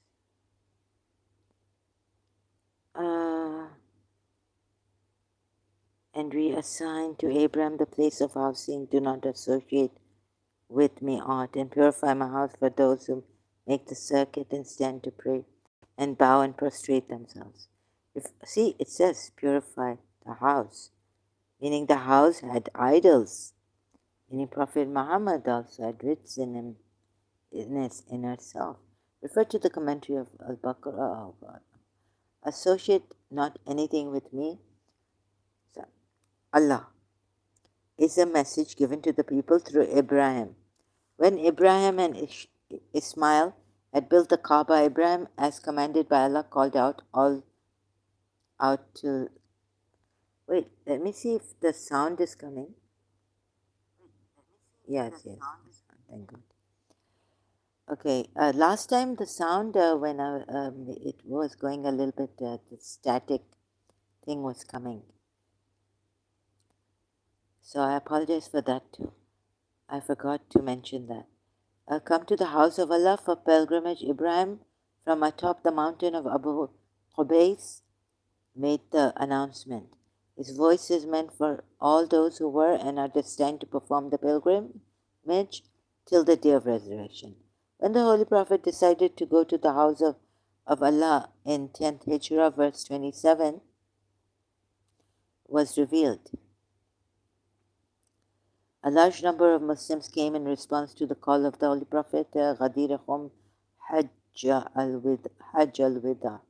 And reassign to Abraham the place of housing. Do not associate with me aught, and purify my house for those who make the circuit and stand to pray, and bow and prostrate themselves. See, it says purify the house, meaning the house had idols. Meaning Prophet Muhammad also had rids in its inner self. Refer to the commentary of Al-Baqarah. Oh God. Associate not anything with me. So, Allah is a message given to the people through Ibrahim. When Ibrahim and Ismail had built the Kaaba, Ibrahim, as commanded by Allah, called out to. Wait, let me see if the sound is coming. Yes, yes. Thank God. Okay, last time the sound when it was going a little bit, the static thing was coming. So I apologize for that too. I forgot to mention that. Come to the house of Allah for pilgrimage. Ibrahim, from atop the mountain of Abu Qubais, made the announcement. His voice is meant for all those who were and are destined to perform the pilgrimage till the day of resurrection. When the Holy Prophet decided to go to the house of Allah in 10th Hijrah, verse 27, was revealed. A large number of Muslims came in response to the call of the Holy Prophet, Ghadirahum Hajj al-Wida,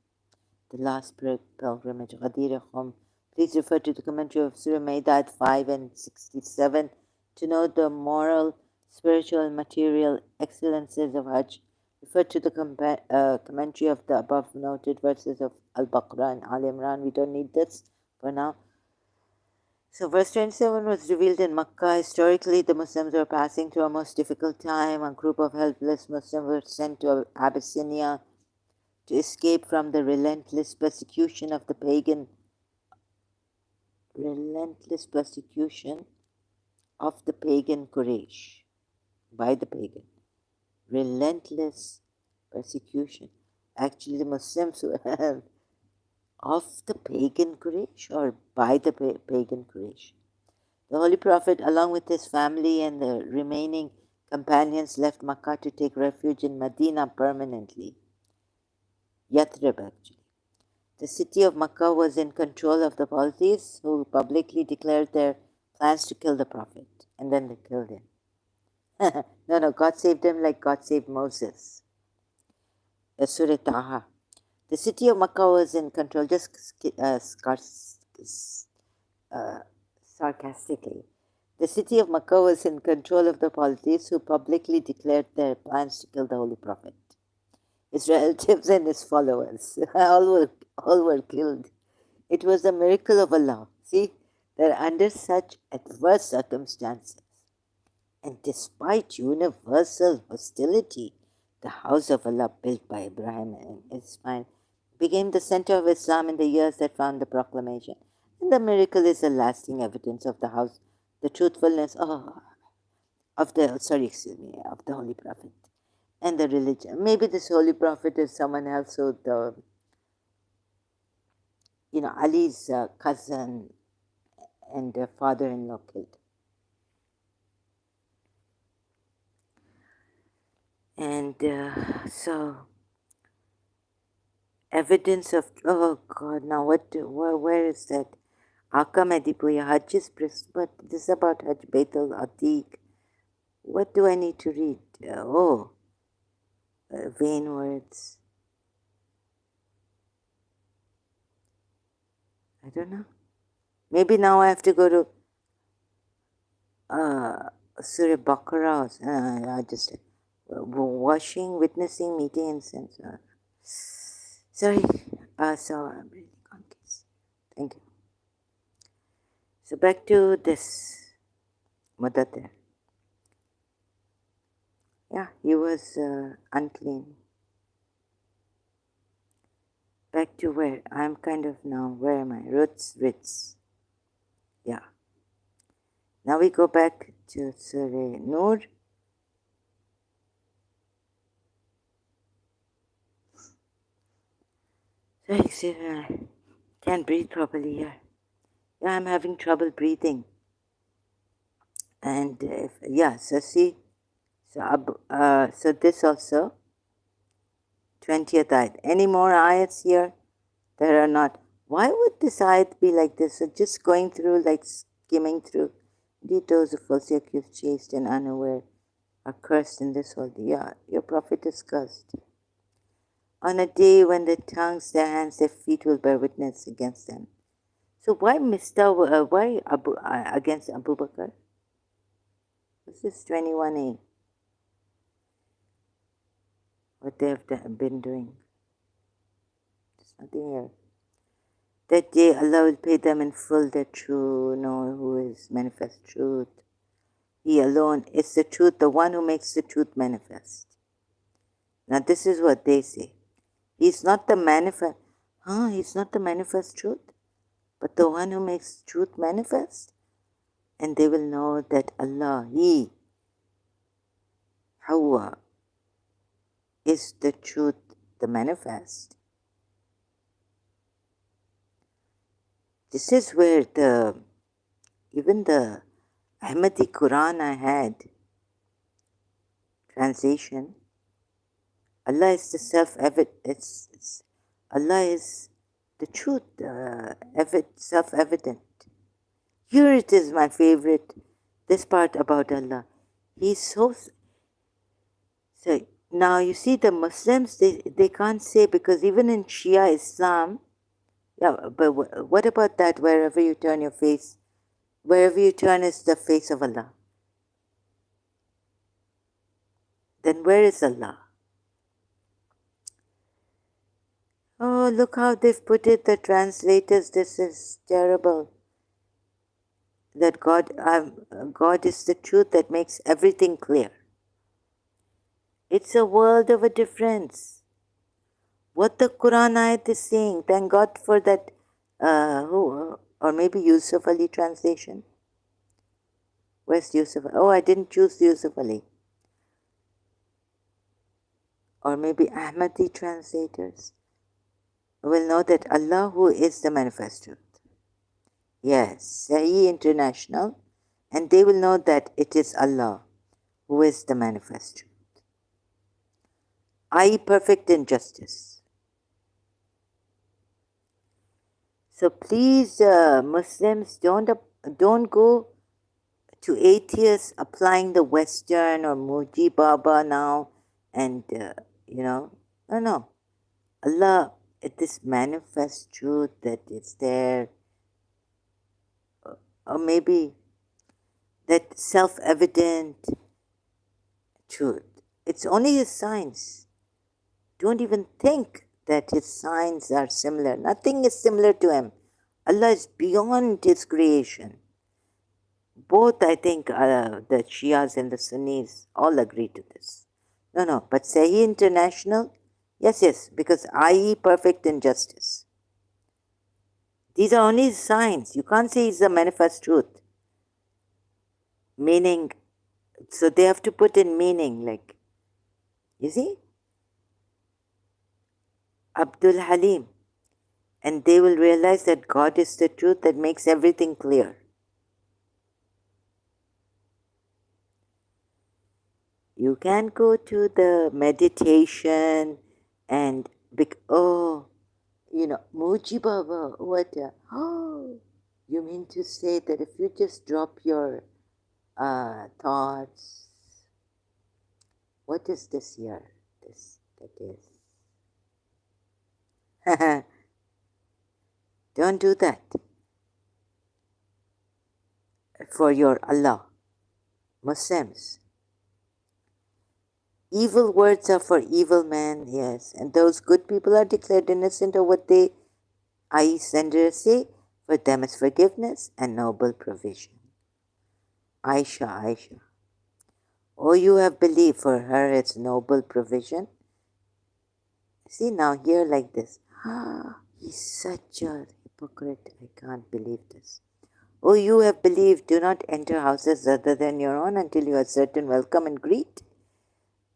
the last pilgrimage, Ghadirahum. Please refer to the commentary of Surah Ma'idah 5 and 67 to know the moral, spiritual, and material excellences of Hajj. Refer to the commentary of the above noted verses of Al-Baqarah and Al-Imran. We don't need this for now. So verse 27 was revealed in Makkah. Historically, the Muslims were passing through a most difficult time. A group of helpless Muslims were sent to Abyssinia to escape from the relentless persecution of the pagan Quraysh, by the pagan. Relentless persecution. Actually, the Muslims were of the pagan Quraysh or by the pagan Quraysh. The Holy Prophet, along with his family and the remaining companions, left Makkah to take refuge in Medina permanently. Yathrib, actually. The city of Makkah was in control of the polytheists who publicly declared their plans to kill the Prophet. And then they killed him. No, God saved him like God saved Moses. Surah Taha. The city of Makkah was in control, just sarcastically. The city of Makkah was in control of the polytheists who publicly declared their plans to kill the Holy Prophet. His relatives and his followers, all were killed. It was a miracle of Allah, see, that under such adverse circumstances, and despite universal hostility, the house of Allah built by Ibrahim and Ismail became the center of Islam in the years that found the proclamation. And the miracle is a lasting evidence of the truthfulness of the Holy Prophet and the religion. Maybe this Holy Prophet is someone else who Ali's cousin and father-in-law killed. And so evidence of, oh God, now where is that? Akam Edipuya Hajj is but this is about Hajj Baitul Atiq. What do I need to read? Vain words. I don't know. Maybe now I have to go to Surah Baqarah. I just washing, witnessing, meeting, incense. Sorry. So I'm really confused. Thank you. So back to this Mudathir. Yeah, he was unclean. Back to where? I'm kind of now, where am I? Ritz. Yeah. Now we go back to Surah Nur. I can't breathe properly here. Yeah, I'm having trouble breathing. And so see, so this also, 20th ayat. Any more ayats here? There are not. Why would this ayat be like this? So just going through, like skimming through. Indeed, those who falsely accused, chaste and unaware are cursed in this world. Yeah, your prophet is cursed. On a day when their tongues, their hands, their feet will bear witness against them. So why why against Abu Bakr? This is 21a. what they have been doing. There's nothing here. That day Allah will pay them in full the true, know who is manifest truth. He alone is the truth, the one who makes the truth manifest. Now this is what they say. He's not the manifest. He's not the manifest truth, but the one who makes truth manifest. And they will know that Allah, He, Hawa, is the truth, the manifest. This is where even the Ahmadi Qur'an I had, translation, Allah is the self-evident, Allah is the truth, self-evident. Here it is my favorite, this part about Allah. He's so now you see the Muslims, they can't say, because even in Shia Islam, but what about that, wherever you turn your face, wherever you turn is the face of Allah. Then where is Allah? Oh, look how they've put it, the translators, this is terrible. That God is the truth that makes everything clear. It's a world of a difference. What the Qur'an ayat is saying, thank God for that, or maybe Yusuf Ali translation. Where's Yusuf? Oh, I didn't choose Yusuf Ali. Or maybe Ahmadi translators will know that Allah who is the manifest truth. Yes, Sahih International, and they will know that it is Allah who is the manifest truth. I.e. perfect in justice. So please, Muslims, don't go to atheists applying the Western or Muji Baba now, and no. Allah, this manifest truth that is there, or maybe that self-evident truth. It's only His signs. Don't even think that His signs are similar. Nothing is similar to Him. Allah is beyond His creation. Both, I think, the Shias and the Sunnis all agree to this. No, but Sahih International, yes, because I.e. perfect in justice. These are only His signs. You can't say He's the manifest truth. Meaning, so they have to put in meaning, like, you see? Abdul Halim. And they will realize that God is the truth that makes everything clear. You can go to the meditation and, Muji Baba, you mean to say that if you just drop your thoughts, what is this here? That is. Don't do that for your Allah. Muslims. Evil words are for evil men, yes, and those good people are declared innocent of what they, i.e. sender, say. For them is forgiveness and noble provision. Aisha. Oh, you have believed, for her it's noble provision. See now here like this. He's such a hypocrite. I can't believe this. Oh, you have believed, do not enter houses other than your own until you are certain welcome and greet.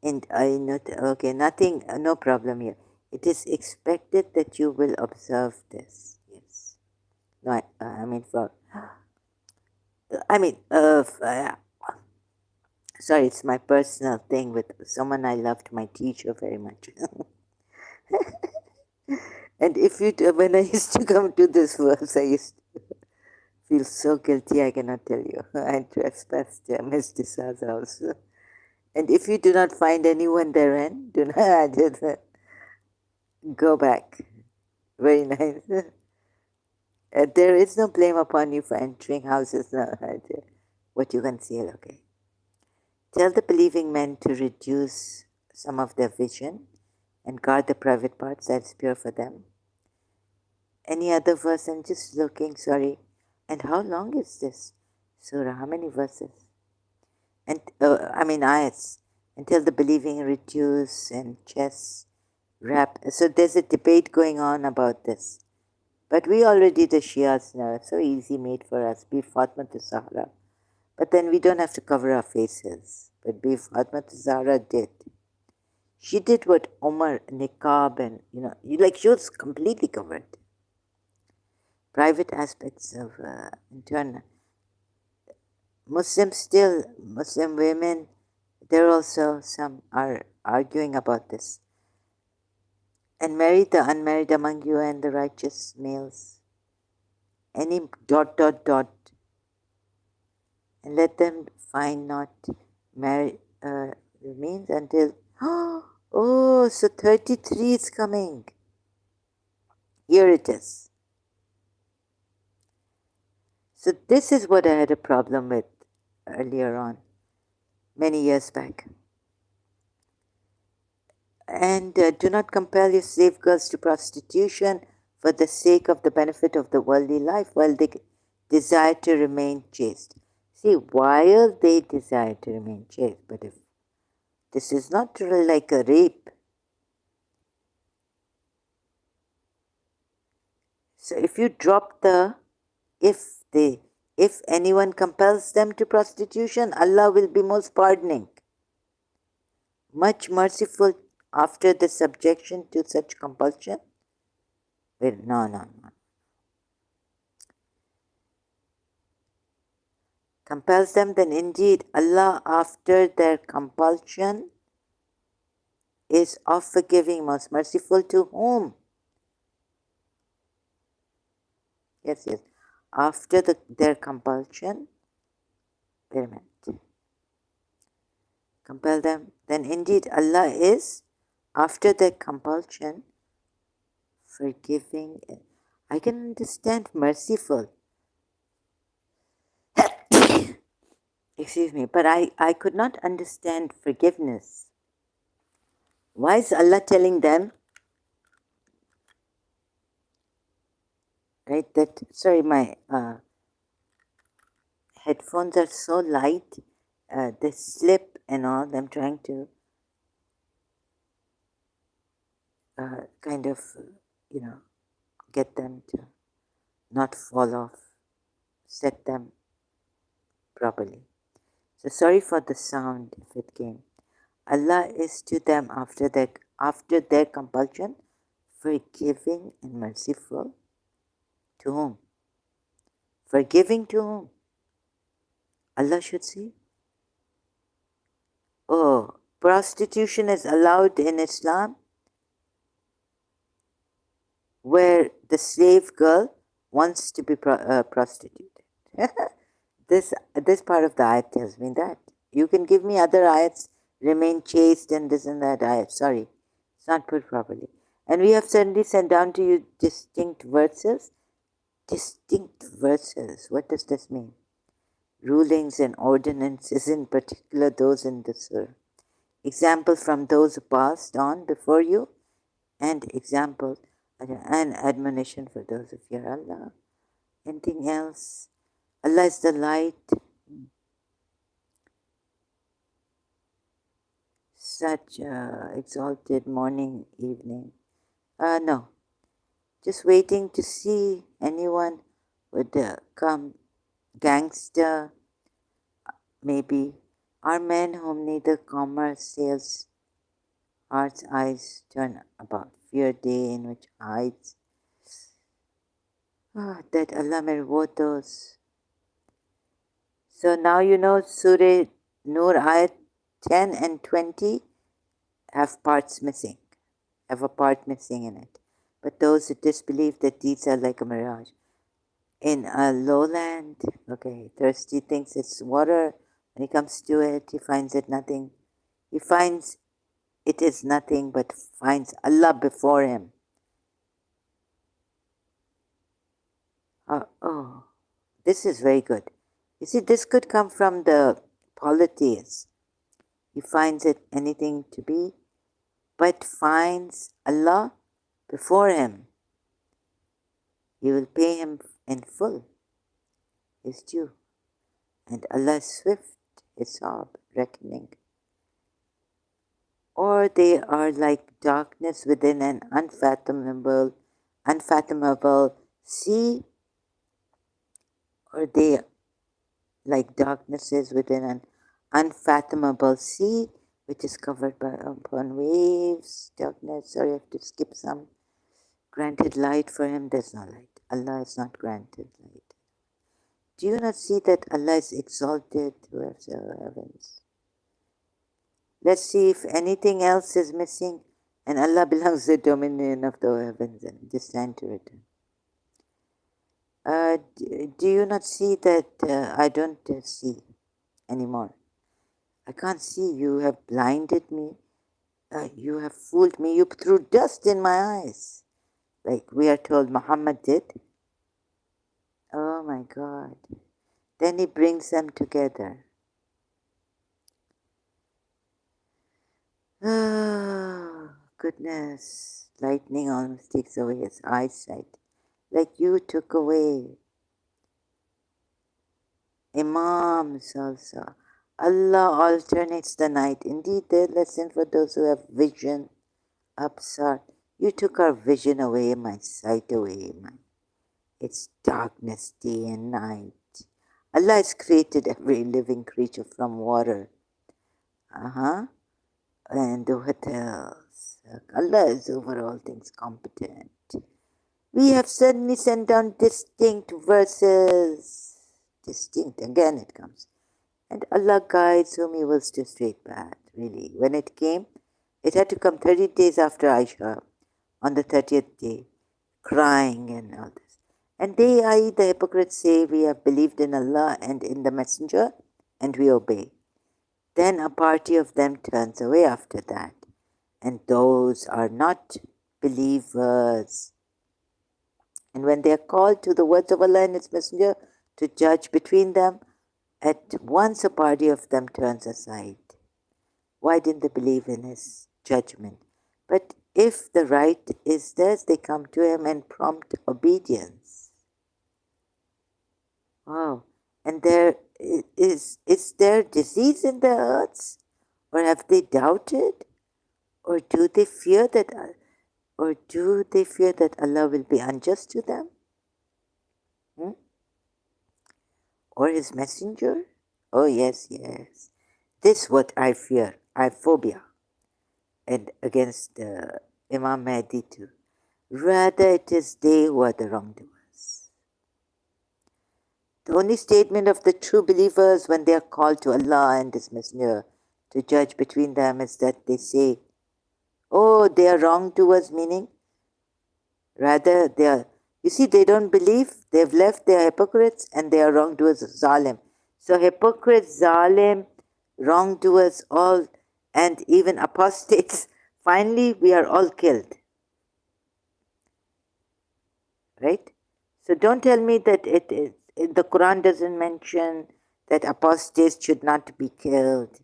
And nothing, no problem here. It is expected that you will observe this. Yes. No, sorry, it's my personal thing with someone I loved, my teacher, very much. And when I used to come to this verse, I used to feel so guilty, I cannot tell you. I trespassed Miss Tissa's house. And if you do not find anyone therein, do not go back. Very nice. There is no blame upon you for entering houses. What you conceal, okay. Tell the believing men to reduce some of their vision and guard the private parts, that is pure for them. Any other verse? I'm just looking, sorry. And how long is this surah? How many verses? And ayats. Until the believing reduce and chess wrap. So there's a debate going on about this. But we already, the Shias, know, it's so easy made for us. Be Fatma to Zahra. But then we don't have to cover our faces. But Be Fatma to Zahra did. She did what Omar, niqab, and she was completely covered. Private aspects of internal. Muslim women, there also some are arguing about this. And marry the unmarried among you and the righteous males. Any ... And let them find not marry means until oh, so 33 is coming. Here it is. So this is what I had a problem with earlier on, many years back. And do not compel your slave girls to prostitution for the sake of the benefit of the worldly life while they desire to remain chaste. See, while they desire to remain chaste, but if this is not really like a rape. So if you drop the if anyone compels them to prostitution, Allah will be most pardoning, much merciful after the subjection to such compulsion. Wait, no. Compels them, then indeed Allah after their compulsion is of forgiving, most merciful to whom? Yes. After their compulsion, wait a minute. Compel them, then indeed Allah is, after their compulsion, forgiving. I can understand merciful. Excuse me, but I could not understand forgiveness. Why is Allah telling them, right, that, sorry, my headphones are so light, they slip and all. I'm trying to kind of, get them to not fall off, set them properly. So sorry for the sound if it came. Allah is to them after their compulsion forgiving and merciful. To whom? Forgiving to whom? Allah should see. Oh, prostitution is allowed in Islam where the slave girl wants to be prostituted. This part of the ayat tells me that. You can give me other ayats, remain chaste and this and that ayat. Sorry, it's not put properly. And we have certainly sent down to you distinct verses. Distinct verses. What does this mean? Rulings and ordinances, in particular those in the surah. Examples from those who passed on before you, and examples and admonition for those who fear Allah. Anything else? Allah is the light. Such exalted morning, evening. No. Just waiting to see anyone would come. Gangster, maybe. Are men whom neither commerce, sales, heart's eyes turn about. Fear day in which hides. That Allah may reward those. So now you know Surah Nur ayat 10 and 20 have parts missing, have a part missing in it. But those who disbelieve that deeds are like a mirage. In a lowland, thirsty thinks it's water. When he comes to it, he finds it nothing. He finds it is nothing, but finds Allah before him. This is very good. You see, this could come from the polytheists. He finds it anything to be but finds Allah before him, he will pay him in full his due. And Allah is swift hisab, reckoning. Or they are like darkness within an unfathomable sea, or they like darknesses within an unfathomable sea, which is covered by upon waves. Darkness, sorry, I have to skip some. Granted light for him, there's no light. Allah is not granted light. Do you not see that Allah is exalted towards the heavens? Let's see if anything else is missing, and Allah belongs to the dominion of the heavens and this time to return. Do you not see that I don't see anymore? I can't see. You have blinded me. You have fooled me. You threw dust in my eyes, like we are told Muhammad did. Oh my God. Then he brings them together. Oh, goodness. Lightning almost takes away his eyesight, like you took away Imams also. Allah alternates the night. Indeed, their lesson for those who have vision, absar. You took our vision away, my sight away, it's darkness day and night. Allah has created every living creature from water. And what else? Allah is over all things competent. We have suddenly sent down distinct verses. Distinct, again it comes. And Allah guides whom He wills to straight path. Really, when it came, it had to come 30 days after Aisha, on the 30th day, crying and all this. And they, i.e. the hypocrites, say, we have believed in Allah and in the Messenger, and we obey. Then a party of them turns away after that, and those are not believers. And when they are called to the words of Allah and His Messenger to judge between them, at once a party of them turns aside. Why didn't they believe in His judgment? But if the right is theirs, they come to Him in prompt obedience. Wow. And there is there disease in their hearts? Or have they doubted? Or do they fear that Allah will be unjust to them? Or His Messenger? Oh yes, yes. This what I fear. I have phobia. And against Imam Mahdi too. Rather it is they who are the wrongdoers. The only statement of the true believers when they are called to Allah and His Messenger to judge between them is that they say, oh, they are wrongdoers, meaning rather they are, you see, they don't believe, they've left, they are hypocrites, and they are wrongdoers, zalim. So hypocrites, zalim, wrongdoers, all, and even apostates, finally we are all killed. Right? So don't tell me that the Qur'an doesn't mention that apostates should not be killed.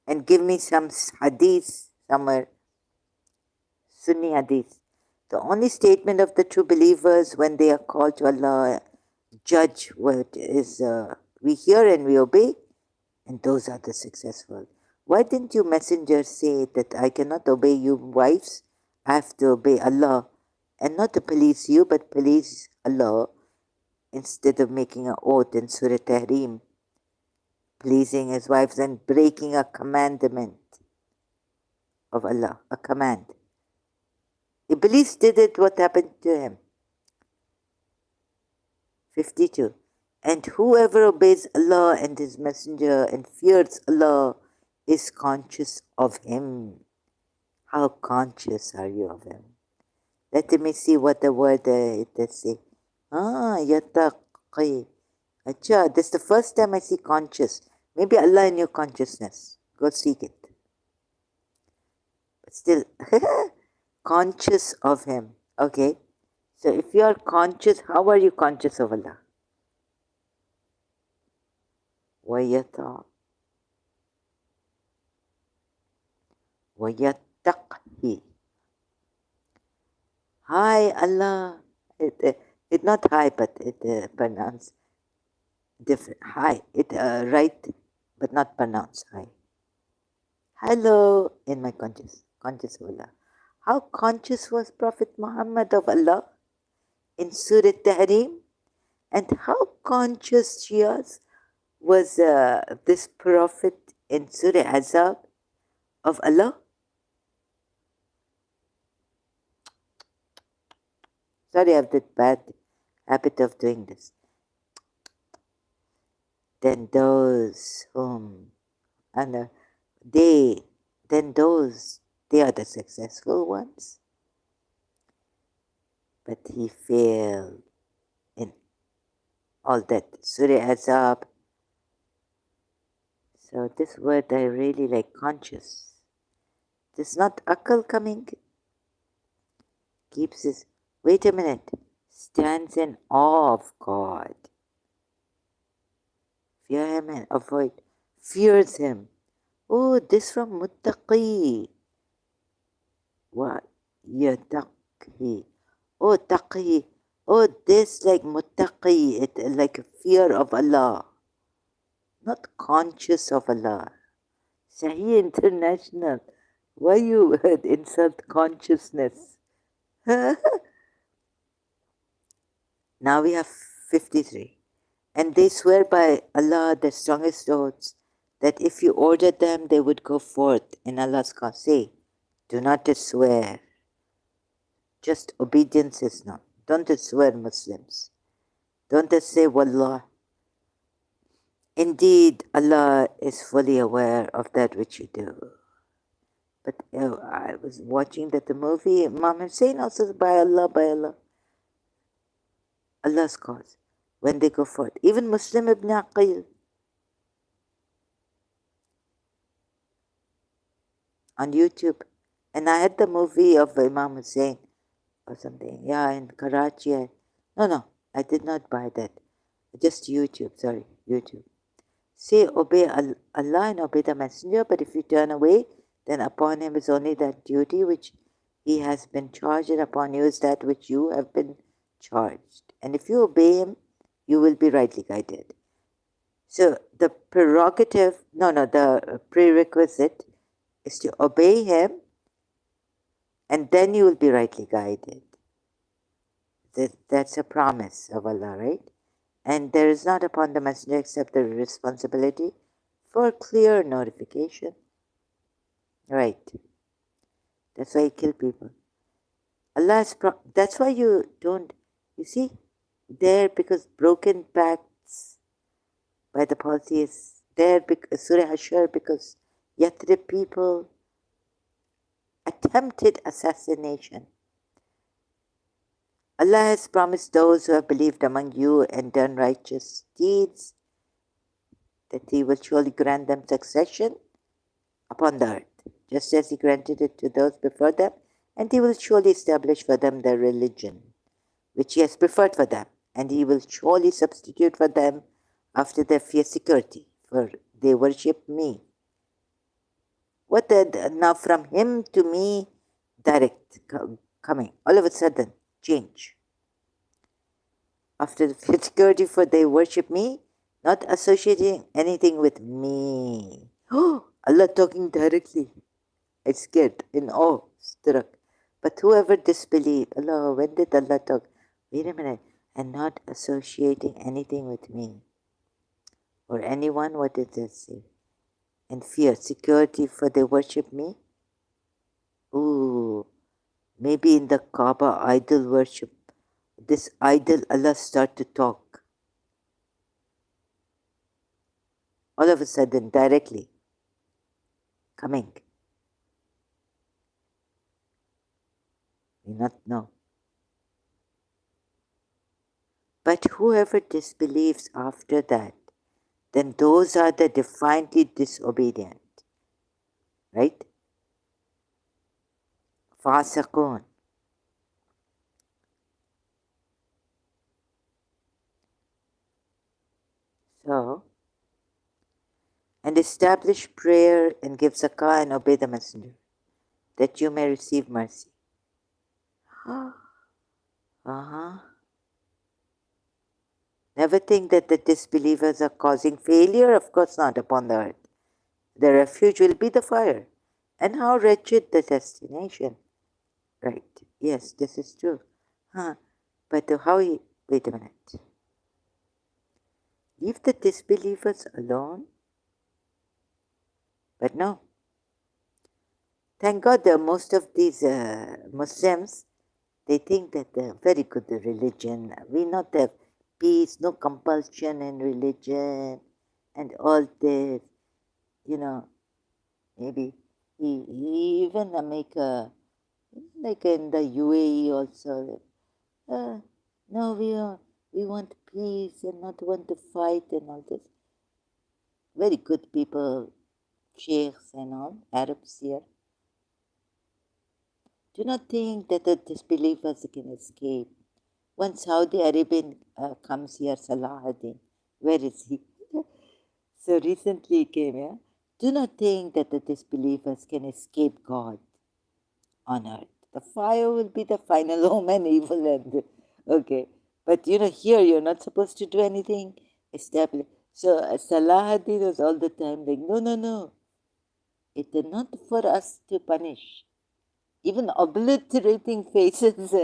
And give me some hadith somewhere, Sunni hadith. The only statement of the true believers when they are called to Allah, judge what is, we hear and we obey, and those are the successful. Why didn't you messengers say that I cannot obey you wives, I have to obey Allah, and not to police you, but police Allah, instead of making an oath in Surah Tahrim, pleasing his wives and breaking a commandment of Allah, a command. Iblis did it, what happened to him? 52. And whoever obeys Allah and His Messenger and fears Allah is conscious of Him. How conscious are you of Him? Let me see what the word they say. Yattaqi. Acha, this is the first time I see conscious. Maybe Allah in your consciousness. Go seek it. But still, conscious of Him. Okay. So if you are conscious, how are you conscious of Allah? Wayata. وَيَتَّقْهِ. Hi, Allah. It not high, but it pronounced different. Hi, it right, but not pronounced high. Hello, in my conscious of Allah. How conscious was Prophet Muhammad of Allah in Surah Tahrim? And how conscious was this Prophet in Surah Azab of Allah? Sorry, I have the bad habit of doing this. Then those whom, and they, then those, they are the successful ones. But he failed in all that. Surah Azab. So this word I really like, conscious. This is not akal coming. Keeps his, wait a minute, stands in awe of God. Fear him and avoid, fears him. Oh, this from muttaqi. What? Yataqi. Oh, taqi. Oh, this like muttaqi, it like fear of Allah. Not conscious of Allah. Sahih International. Why you insult consciousness? Now we have 53. And they swear by Allah, the strongest oaths, that if you ordered them, they would go forth in Allah's cause. Say, do not swear. Just obedience is not. Don't swear, Muslims. Don't say, Wallah. Indeed, Allah is fully aware of that which you do. But I was watching the movie, Imam Hussein also says, by Allah, Allah's cause, when they go forth. Even Muslim ibn Aqil, on YouTube. And I had the movie of Imam Hussein or something. Yeah, in Karachi. No, I did not buy that. Just YouTube, sorry, YouTube. Say, obey Allah and obey the Messenger, but if you turn away, then upon him is only that duty which he has been charged, and upon you is that which you have been charged. And if you obey him, you will be rightly guided. So the the prerequisite is to obey him, and then you will be rightly guided. That's a promise of Allah, right? And there is not upon the messenger except the responsibility for clear notification. Right. That's why you kill people. That's why you don't, you see, there because broken pacts by the polytheists, there Surah Hashar because Yathrib people attempted assassination. Allah has promised those who have believed among you and done righteous deeds that He will surely grant them succession upon the earth, just as He granted it to those before them, and He will surely establish for them their religion, which He has preferred for them, and He will surely substitute for them after their fear security, for they worship Me. Now from Him to Me, direct coming, all of a sudden, change. After the fear security, for they worship Me, not associating anything with Me. Oh, Allah talking directly. I scared, in awe, struck. But whoever disbelieved, Allah, when did Allah talk? Wait a minute, and not associating anything with Me or anyone, what did that say? And fear, security, for they worship Me. Ooh, maybe in the Kaaba idol worship, this idol, Allah start to talk. All of a sudden, directly, coming. We not know. But whoever disbelieves after that, then those are the defiantly disobedient. Right? Fasiqun. So, and establish prayer and give zakah and obey the messenger. that you may receive mercy. Uh-huh. Never think that the disbelievers are causing failure, of course not, upon the earth. The refuge will be the fire. And how wretched the destination. Right. Yes, this is true. Huh. But how he, wait a minute. Leave the disbelievers alone? But no. Thank God that most of these Muslims, they think that they're very good at religion. We not have peace, no compulsion in religion, and all this. You know, maybe he even make a, like in the UAE also. No, we want peace and not want to fight and all this. Very good people, sheikhs and all, Arabs here. Do not think that the disbelievers can escape. When Saudi Arabian comes here, Salahuddin, where is he? So recently he came here. Do not think that the disbelievers can escape God on earth. The fire will be the final home and evil end. Okay. But here you're not supposed to do anything. Establish. So Salahuddin was all the time like, no, no, no. It is not for us to punish. Even obliterating faces,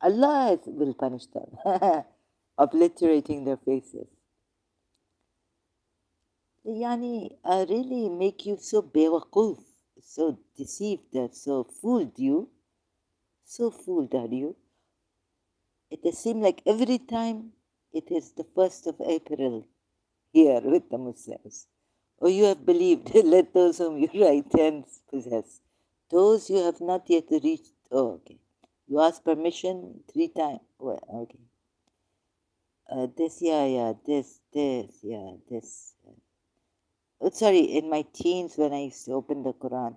Allah will punish them. Obliterating their faces. Yani, really make you so bewakuf, so deceived, so fooled you. So fooled are you. It seems like every time it is the 1st of April here with the Muslims. Oh, you have believed, let those whom your right hands possess. Those you have not yet reached, oh, okay. You ask permission 3 times. Well, okay. This, yeah, this, yeah, this. Oh, sorry, in my teens when I used to open the Qur'an.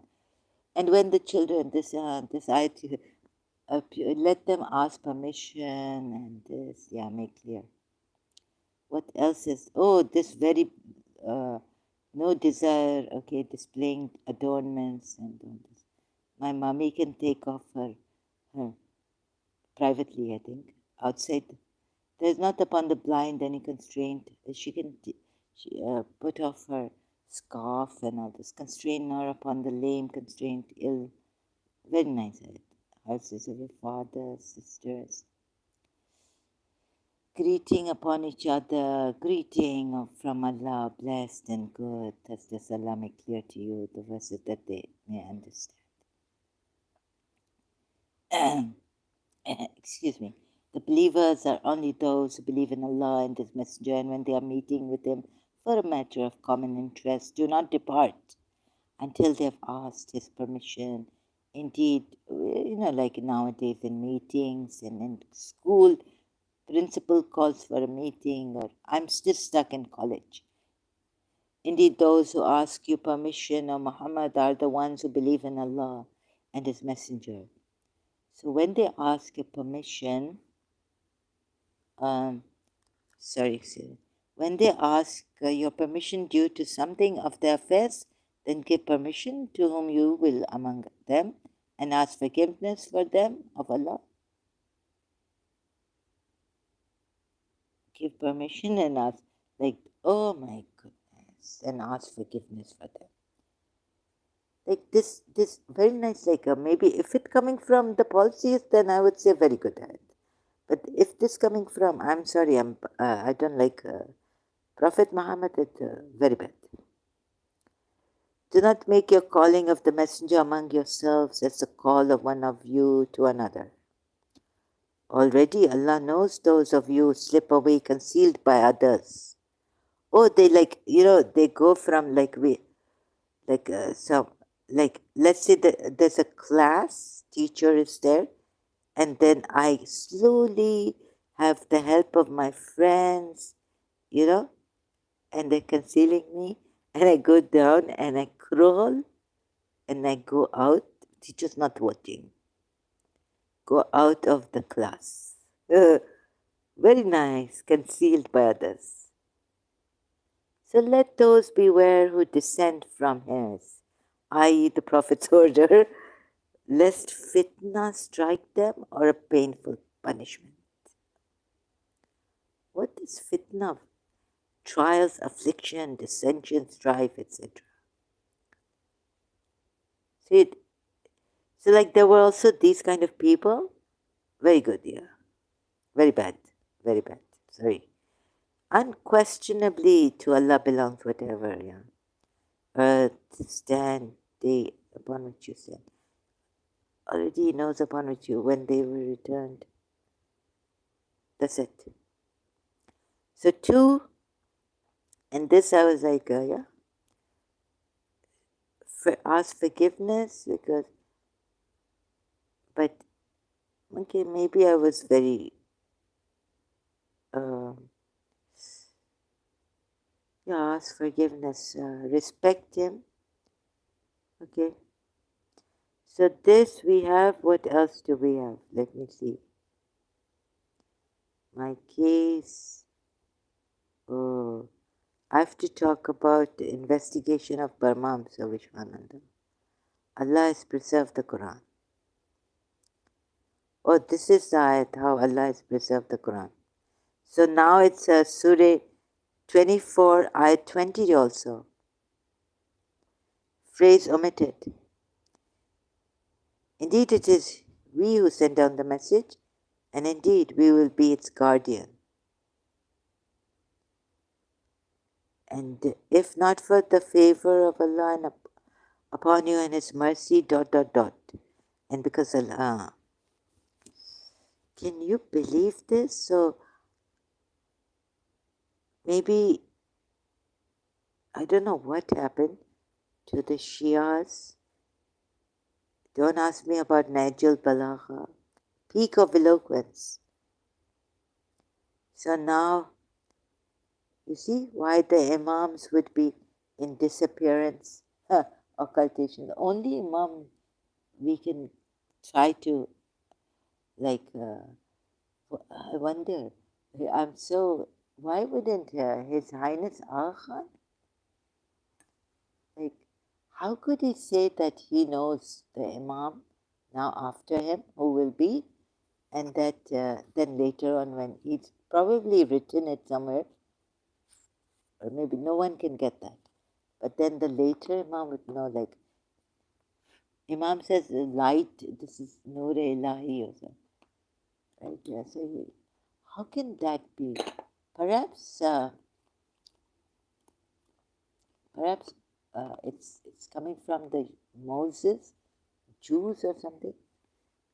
And when the children, this ayat, let them ask permission and this, yeah, make clear. What else is, this very, no desire, okay, displaying adornments and all this. My mommy can take off her privately, I think, outside. There's not upon the blind any constraint. She can put off her scarf and all this, constraint nor upon the lame, constraint ill. Very nice. Houses of your father, sisters. Greeting upon each other, greeting from Allah, blessed and good. Thus does Allah make clear to you the verses that they may understand. Excuse me. The believers are only those who believe in Allah and His Messenger, and when they are meeting with Him for a matter of common interest, do not depart until they have asked His permission. Indeed, like nowadays in meetings and in school, principal calls for a meeting, or I'm still stuck in college. Indeed, those who ask you permission, O Muhammad, are the ones who believe in Allah and His Messenger. So when they ask your permission, when they ask your permission due to something of their affairs, then give permission to whom you will among them and ask forgiveness for them of Allah. Give permission and ask, like, oh my goodness, and ask forgiveness for them. Like this very nice, like maybe if it coming from the policies, then I would say very good at it. But if this coming from, I'm sorry, I don't like Prophet Muhammad, it's very bad. Do not make your calling of the messenger among yourselves as the call of one of you to another. Already Allah knows those of you who slip away concealed by others. Oh, they they go from let's say that there's a class, teacher is there, and then I slowly have the help of my friends, and they're concealing me, and I go down and I crawl and I go out, teacher's not watching, go out of the class. Very nice, concealed by others. So let those beware who dissent from his, i.e., the Prophet's order, lest fitna strike them or a painful punishment. What is fitna? Trials, affliction, dissension, strife, etc. See, so like there were also these kind of people. Very good, yeah. Very bad. Very bad. Sorry. Unquestionably, to Allah belongs whatever, yeah. Earth, stand, day upon which you stand. Already He knows upon which you, when they were returned. That's it. So, two, and this I was like, yeah, ask forgiveness because, but, okay, maybe I was very, yeah, ask forgiveness, respect Him. Okay. So, this we have, what else do we have? Let me see. My case. Oh, I have to talk about the investigation of Burma, Sir Vishwananda. Allah has preserved the Quran. Oh, this is the ayat, how Allah has preserved the Quran. So now it's Surah 24, ayat 20 also. Phrase omitted. Indeed, it is we who send down the message, and indeed we will be its guardian. And if not for the favor of Allah and upon you and His mercy, ... And because Allah, can you believe this? So maybe, I don't know what happened to the Shias. Don't ask me about Nigel Balagha, peak of eloquence. So now, you see why the Imams would be in disappearance, occultation. The only Imam we can try to, like, I wonder, why wouldn't His Highness Aga Khan, like, how could he say that he knows the Imam now after him, who will be, and that then later on when he's probably written it somewhere, or maybe no one can get that, but then the later Imam would know, like, Imam says light, this is Noor Ilahi or something, right? Yeah, so how can that be? Perhaps it's coming from the Moses, Jews or something.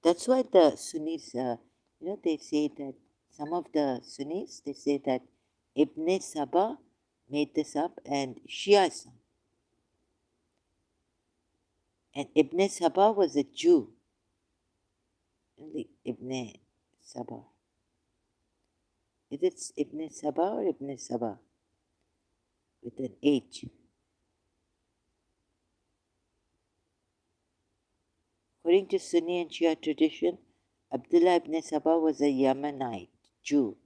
That's why the Sunnis, they say that some of the Sunnis, they say that Ibn Saba made this up and Shia. And Ibn Saba was a Jew. Ibn Saba. Is it Ibn Saba or Ibn Saba? With an H. According to Sunni and Shia tradition, Abdullah ibn Saba was a Yemenite Jew.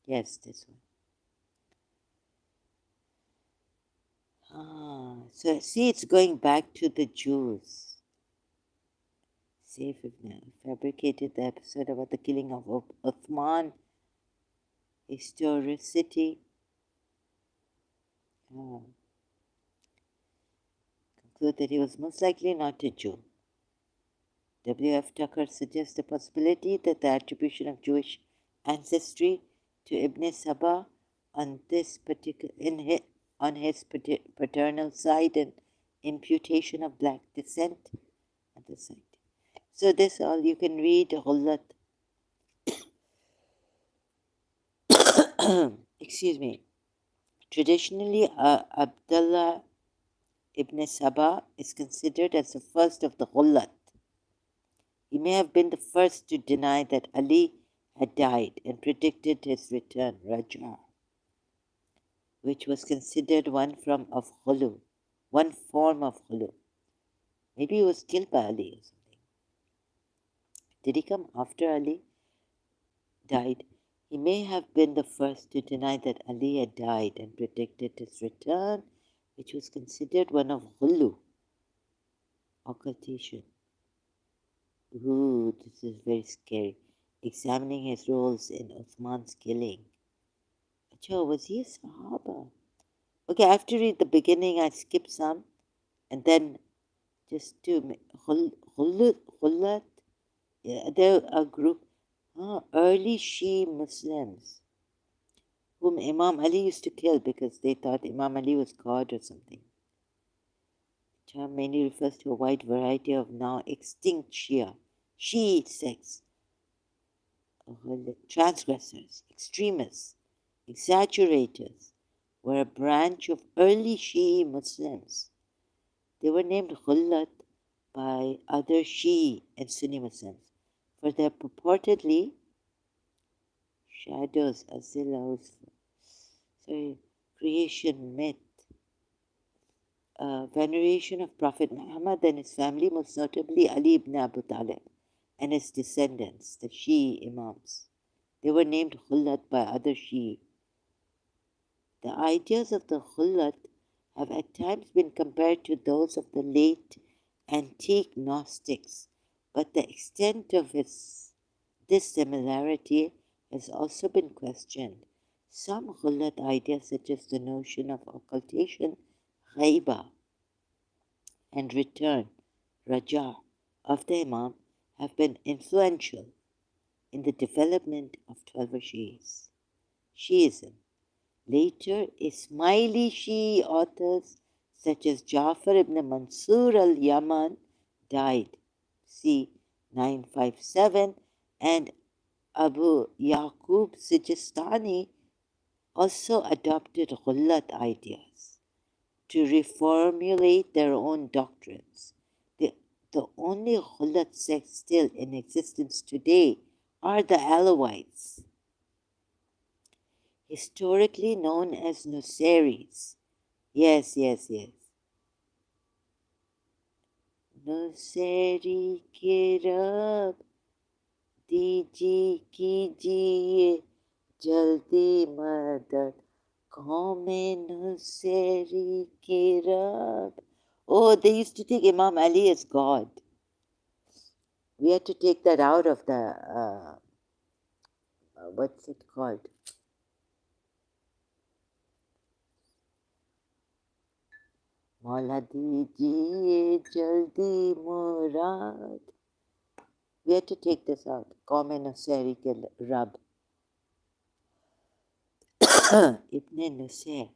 Yes, this one. So see, it's going back to the Jews. Saif ibn fabricated the episode about the killing of Uthman, historicity. Conclude that he was most likely not a Jew. W.F. Tucker suggests the possibility that the attribution of Jewish ancestry to Ibn Saba on his paternal side and imputation of black descent on the side. So this all you can read Ghullat. Excuse me. Traditionally, Abdullah ibn Saba is considered as the first of the Ghullat. He may have been the first to deny that Ali had died and predicted his return, Raja, which was considered one form of khulu. Maybe he was killed by Ali or something. Did he come after Ali died? He may have been the first to deny that Ali had died and predicted his return, which was considered one of khulu. occultation. Ooh, this is very scary. Examining his roles in Uthman's killing. Acha, was he a Sahaba? Okay, I have to read the beginning. I skip some. And then just to Khullat, yeah, they're a group, early Shia Muslims whom Imam Ali used to kill because they thought Imam Ali was God or something. The term mainly refers to a wide variety of now extinct Shiite sects, transgressors, extremists, exaggerators, were a branch of early Shia Muslims. They were named Khullat by other Shia and Sunni Muslims for their purportedly shadows, creation myth, veneration of Prophet Muhammad and his family, most notably Ali ibn Abu Talib and his descendants, the Shia Imams. They were named Khullat by other Shia. The ideas of the Khullat have at times been compared to those of the late antique Gnostics, but the extent of this similarity has also been questioned. Some Khullat ideas, such as the notion of occultation, ghaiba, and return, raja, of the Imam, have been influential in the development of Twelver Shiism. Later, Ismaili Shii authors such as Jafar ibn Mansur al-Yaman died, c. 957, and Abu Yaqub Sijistani also adopted Ghullat ideas to reformulate their own doctrines. The only Ghullat sects still in existence today are the Alawites, historically known as Nusayris. Yes. Nusayri ke Rab कीजिए जल्दी मदद qaume Nusayri ke Rab. Oh, they used to take Imam Ali as God. We had to take that out of the, what's it called? Maula dijiye jaldi murad. We had to take this out. qaume Nusayri ke Rab. Ibn Nusayr,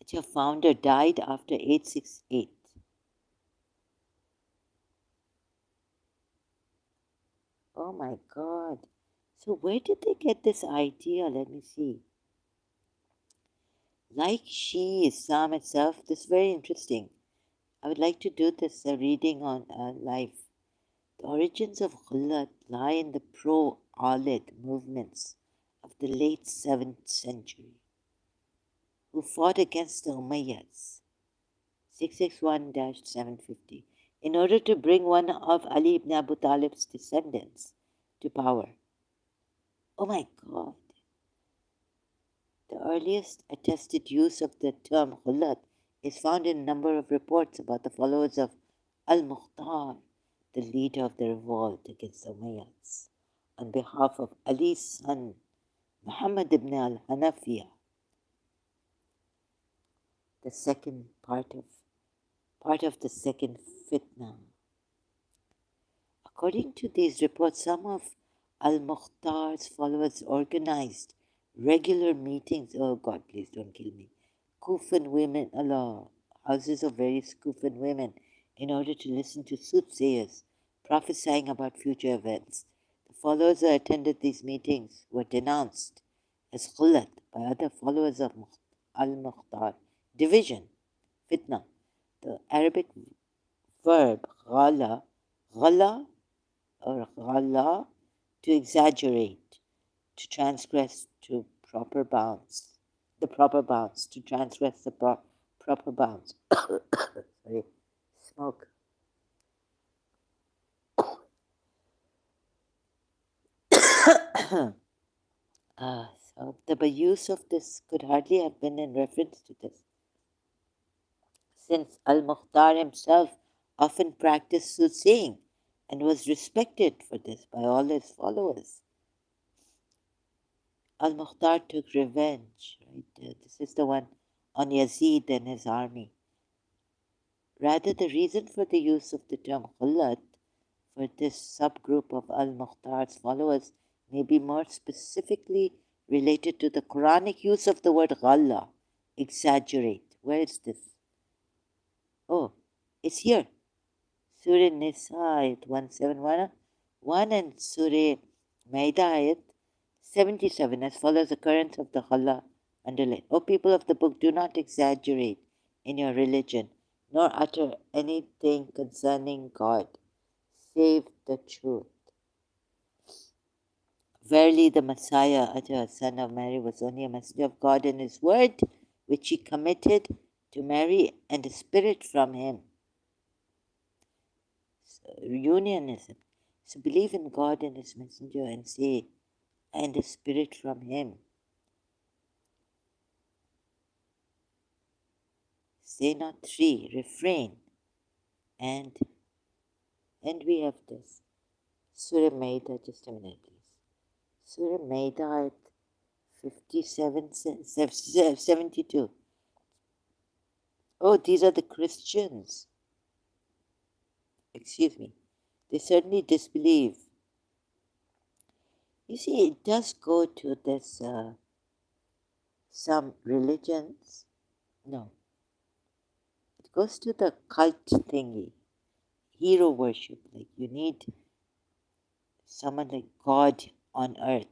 your founder, died after 868. Oh my God. So where did they get this idea? Let me see. Like Shia Islam itself, this is very interesting. I would like to do this reading on live. The origins of Khullat lie in the pro-Alid movements of the late 7th century, who fought against the Umayyads, 661-750, in order to bring one of Ali ibn Abu Talib's descendants to power. Oh my God. The earliest attested use of the term Khullat is found in a number of reports about the followers of Al-Mukhtar, the leader of the revolt against the Umayyads, on behalf of Ali's son, Muhammad ibn al-Hanafiya, the second part of the second fitna. According to these reports, some of Al-Mukhtar's followers organized regular meetings. Oh God, please don't kill me. Kufan women, Allah, houses of various Kufan women, in order to listen to soothsayers prophesying about future events. The followers who attended these meetings were denounced as Khullat by other followers of Al-Mukhtar. Division, fitna. The Arabic verb ghala or ghala, to exaggerate, to transgress to proper bounds, to transgress the proper bounds. Sorry, smoke. So the use of this could hardly have been in reference to this, since Al-Mukhtar himself often practiced soothsaying and was respected for this by all his followers. Al-Mukhtar took revenge, right? This is the one on Yazid and his army. Rather, the reason for the use of the term khullat for this subgroup of Al-Mukhtar's followers may be more specifically related to the Quranic use of the word ghalla, exaggerate. Where is this? Oh, it's here. Surah Nisa ayat 171 and Surah Maida ayat 77 as follows occurrence of the ghalla underlined. O people of the book, do not exaggerate in your religion, nor utter anything concerning God, save the truth. Verily, the Messiah, Ajah, son of Mary, was only a messenger of God and his word, which he committed to Mary, and a spirit from him. So, unionism. So believe in God and his messenger and say, and a spirit from him. Say not three, refrain. And we have this. Surah Maida, just a minute, please. Surah Maida at 72. Oh, these are the Christians. Excuse me. They certainly disbelieve. You see, it does go to this, some religions. No. It goes to the cult thingy. Hero worship. Like you need someone like God on earth.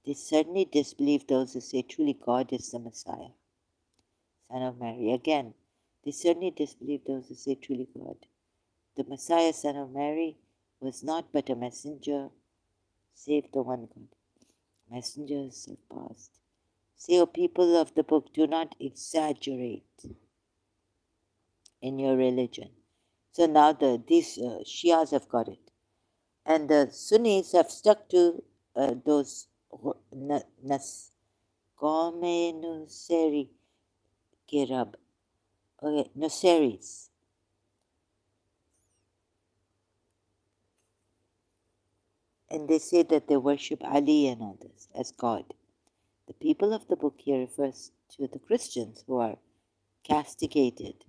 They certainly disbelieve those who say truly God is the Messiah, son of Mary. Again, they certainly disbelieve those who say truly God. The Messiah, son of Mary, was not but a messenger, save the one God. Messengers have passed. Say, O people of the book, do not exaggerate in your religion. So now these Shias have got it. And the Sunnis have stuck to those Qawme Nuseri Kirab. Okay, Nuseris. And they say that they worship Ali and others as God. The people of the book here refers to the Christians who are castigated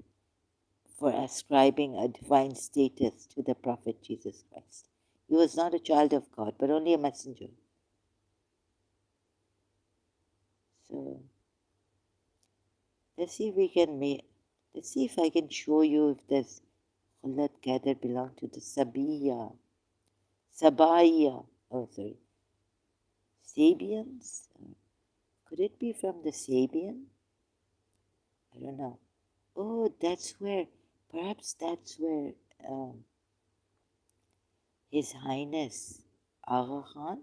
for ascribing a divine status to the Prophet Jesus Christ. He was not a child of God, but only a messenger. So let's see if I can show you if this Khulat gather belong to the Sabaiya, Sabians? Could it be from the Sabian? I don't know. Oh, perhaps that's where His Highness Agha Khan?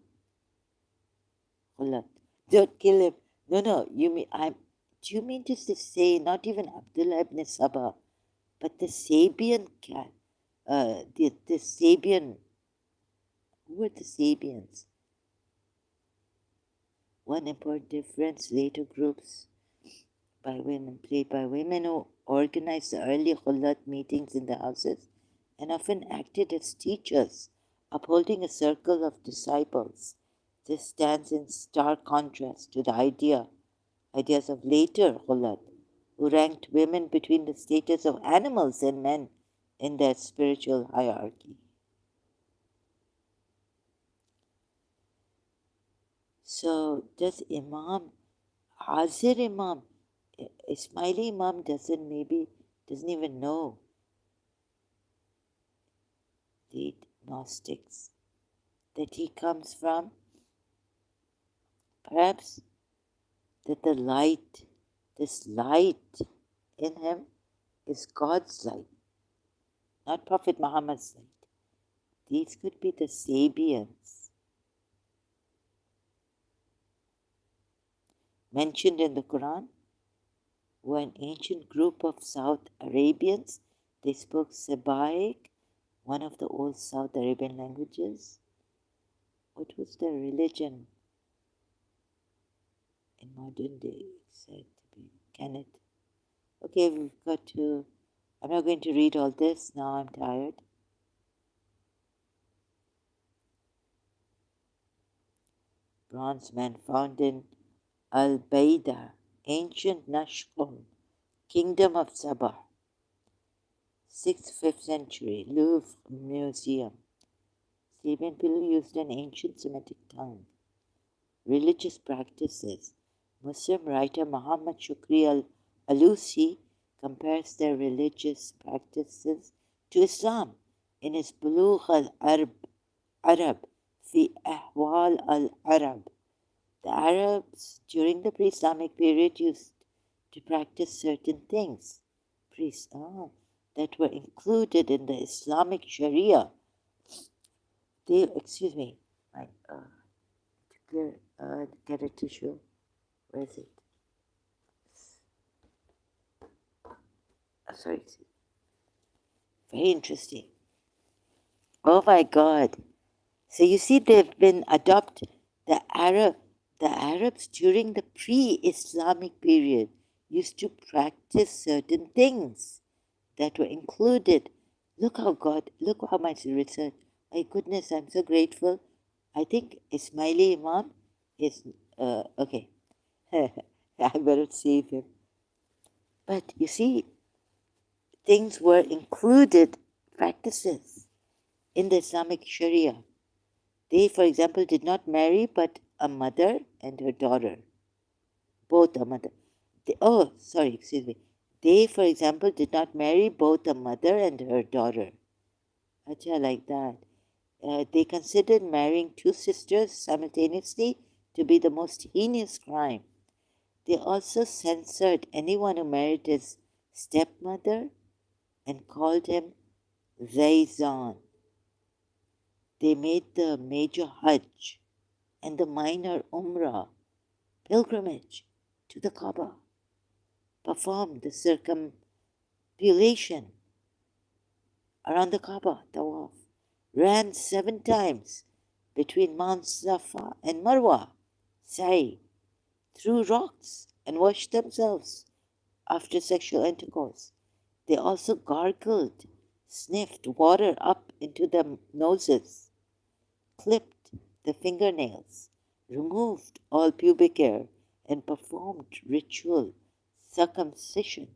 Khulat. Don't kill him. No, do you mean to say not even Abdullah ibn Sabah, but the Sabian cat? The Sabian, who were the Sabians? One important difference, later groups played by women who organized the early Khulat meetings in the houses and often acted as teachers, upholding a circle of disciples. This stands in stark contrast to the ideas of later Khulat, who ranked women between the status of animals and men in their spiritual hierarchy. So does Hazir Imam, Ismaili Imam doesn't even know the Gnostics that he comes from. Perhaps that this light in him is God's light, not Prophet Muhammad's light. These could be the Sabians mentioned in the Quran were an ancient group of South Arabians. They spoke Sabaic, one of the old South Arabian languages. What was their religion in modern day said to be? Can it? Okay, we've got to I'm not going to read all this now, I'm tired. Bronze man found in Al-Baida, ancient Nashqon, Kingdom of Sabah, 6th, 5th century, Louvre Museum. Sabian people used an ancient Semitic tongue. Religious practices. Muslim writer Muhammad Shukri al-Alusi compares their religious practices to Islam in his Bulugh al-Arab fi Ahwal al-Arab. The Arabs during the pre-Islamic period used to practice certain things that were included in the Islamic Sharia. They, excuse me, my get a tissue. Where is it? Sorry. Very interesting. Oh my God. So you see, they've been adopted. The Arabs during the pre-Islamic period used to practice certain things that were included. Look how much research. My goodness, I'm so grateful. I think Ismaili Imam is, okay. I better save him. But you see, things were included, practices, in the Islamic Sharia. They, for example, did not marry but a mother and her daughter. Both a mother. Excuse me. They, for example, did not marry both a mother and her daughter. Acha, like that. They considered marrying two sisters simultaneously to be the most heinous crime. They also censored anyone who married his stepmother and called him Zaizan. They made the major Hajj and the minor Umrah pilgrimage to the Kaaba, performed the circumambulation around the Kaaba, Tawaf, ran 7 times between Mount Safa and Marwa, Sa'i, threw rocks and washed themselves after sexual intercourse. They also gargled, sniffed water up into their noses, clipped the fingernails, removed all pubic hair, and performed ritual circumcision.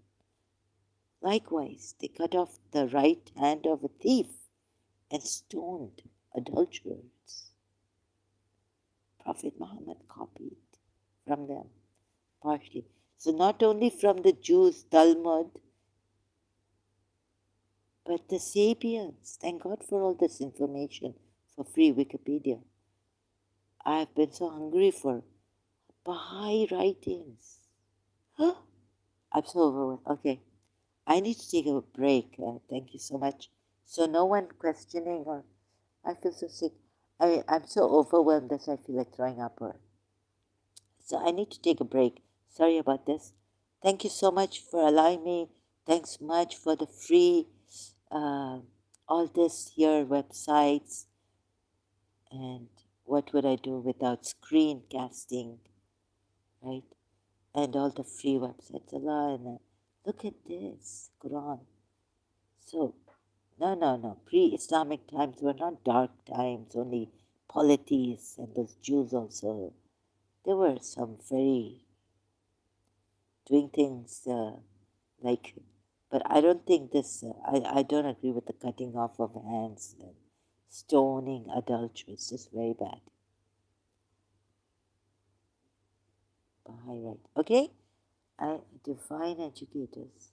Likewise, they cut off the right hand of a thief and stoned adulterers. Prophet Muhammad copied from them, partially. So not only from the Jews' Talmud, but the Sabians. Thank God for all this information for free Wikipedia. I have been so hungry for Baha'i writings. I'm so overwhelmed. Okay, I need to take a break. Thank you so much. So no one questioning or I feel so sick. I'm so overwhelmed that I feel like throwing up. So I need to take a break. Sorry about this. Thank you so much for allowing me. Thanks much for the free, all this here websites. And what would I do without screencasting, right? And all the free websites. Allah, and look at this, Qur'an. So, no. Pre-Islamic times were not dark times, only polities and those Jews also. There were some very doing things like, but I don't think this, I don't agree with the cutting off of hands and stoning adulterers. It's very bad. Baha'i right. Okay? Divine educators.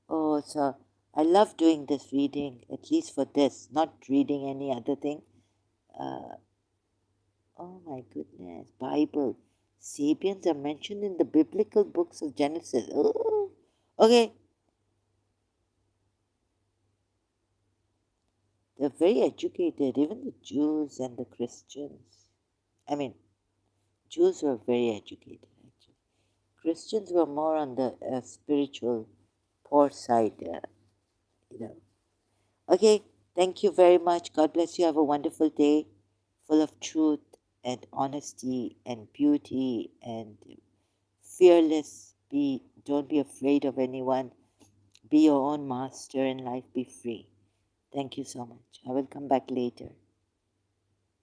Oh, so I love doing this reading, at least for this, not reading any other thing. Oh my goodness, Bible. Sabians are mentioned in the biblical books of Genesis. Oh, okay. They're very educated, even the Jews and the Christians. I mean, Jews were very educated, actually. Christians were more on the spiritual poor side, Okay, thank you very much. God bless you. Have a wonderful day full of truth and honesty and beauty and fearless. Don't be afraid of anyone. be your own master in life, be free. Thank you so much. I will come back later.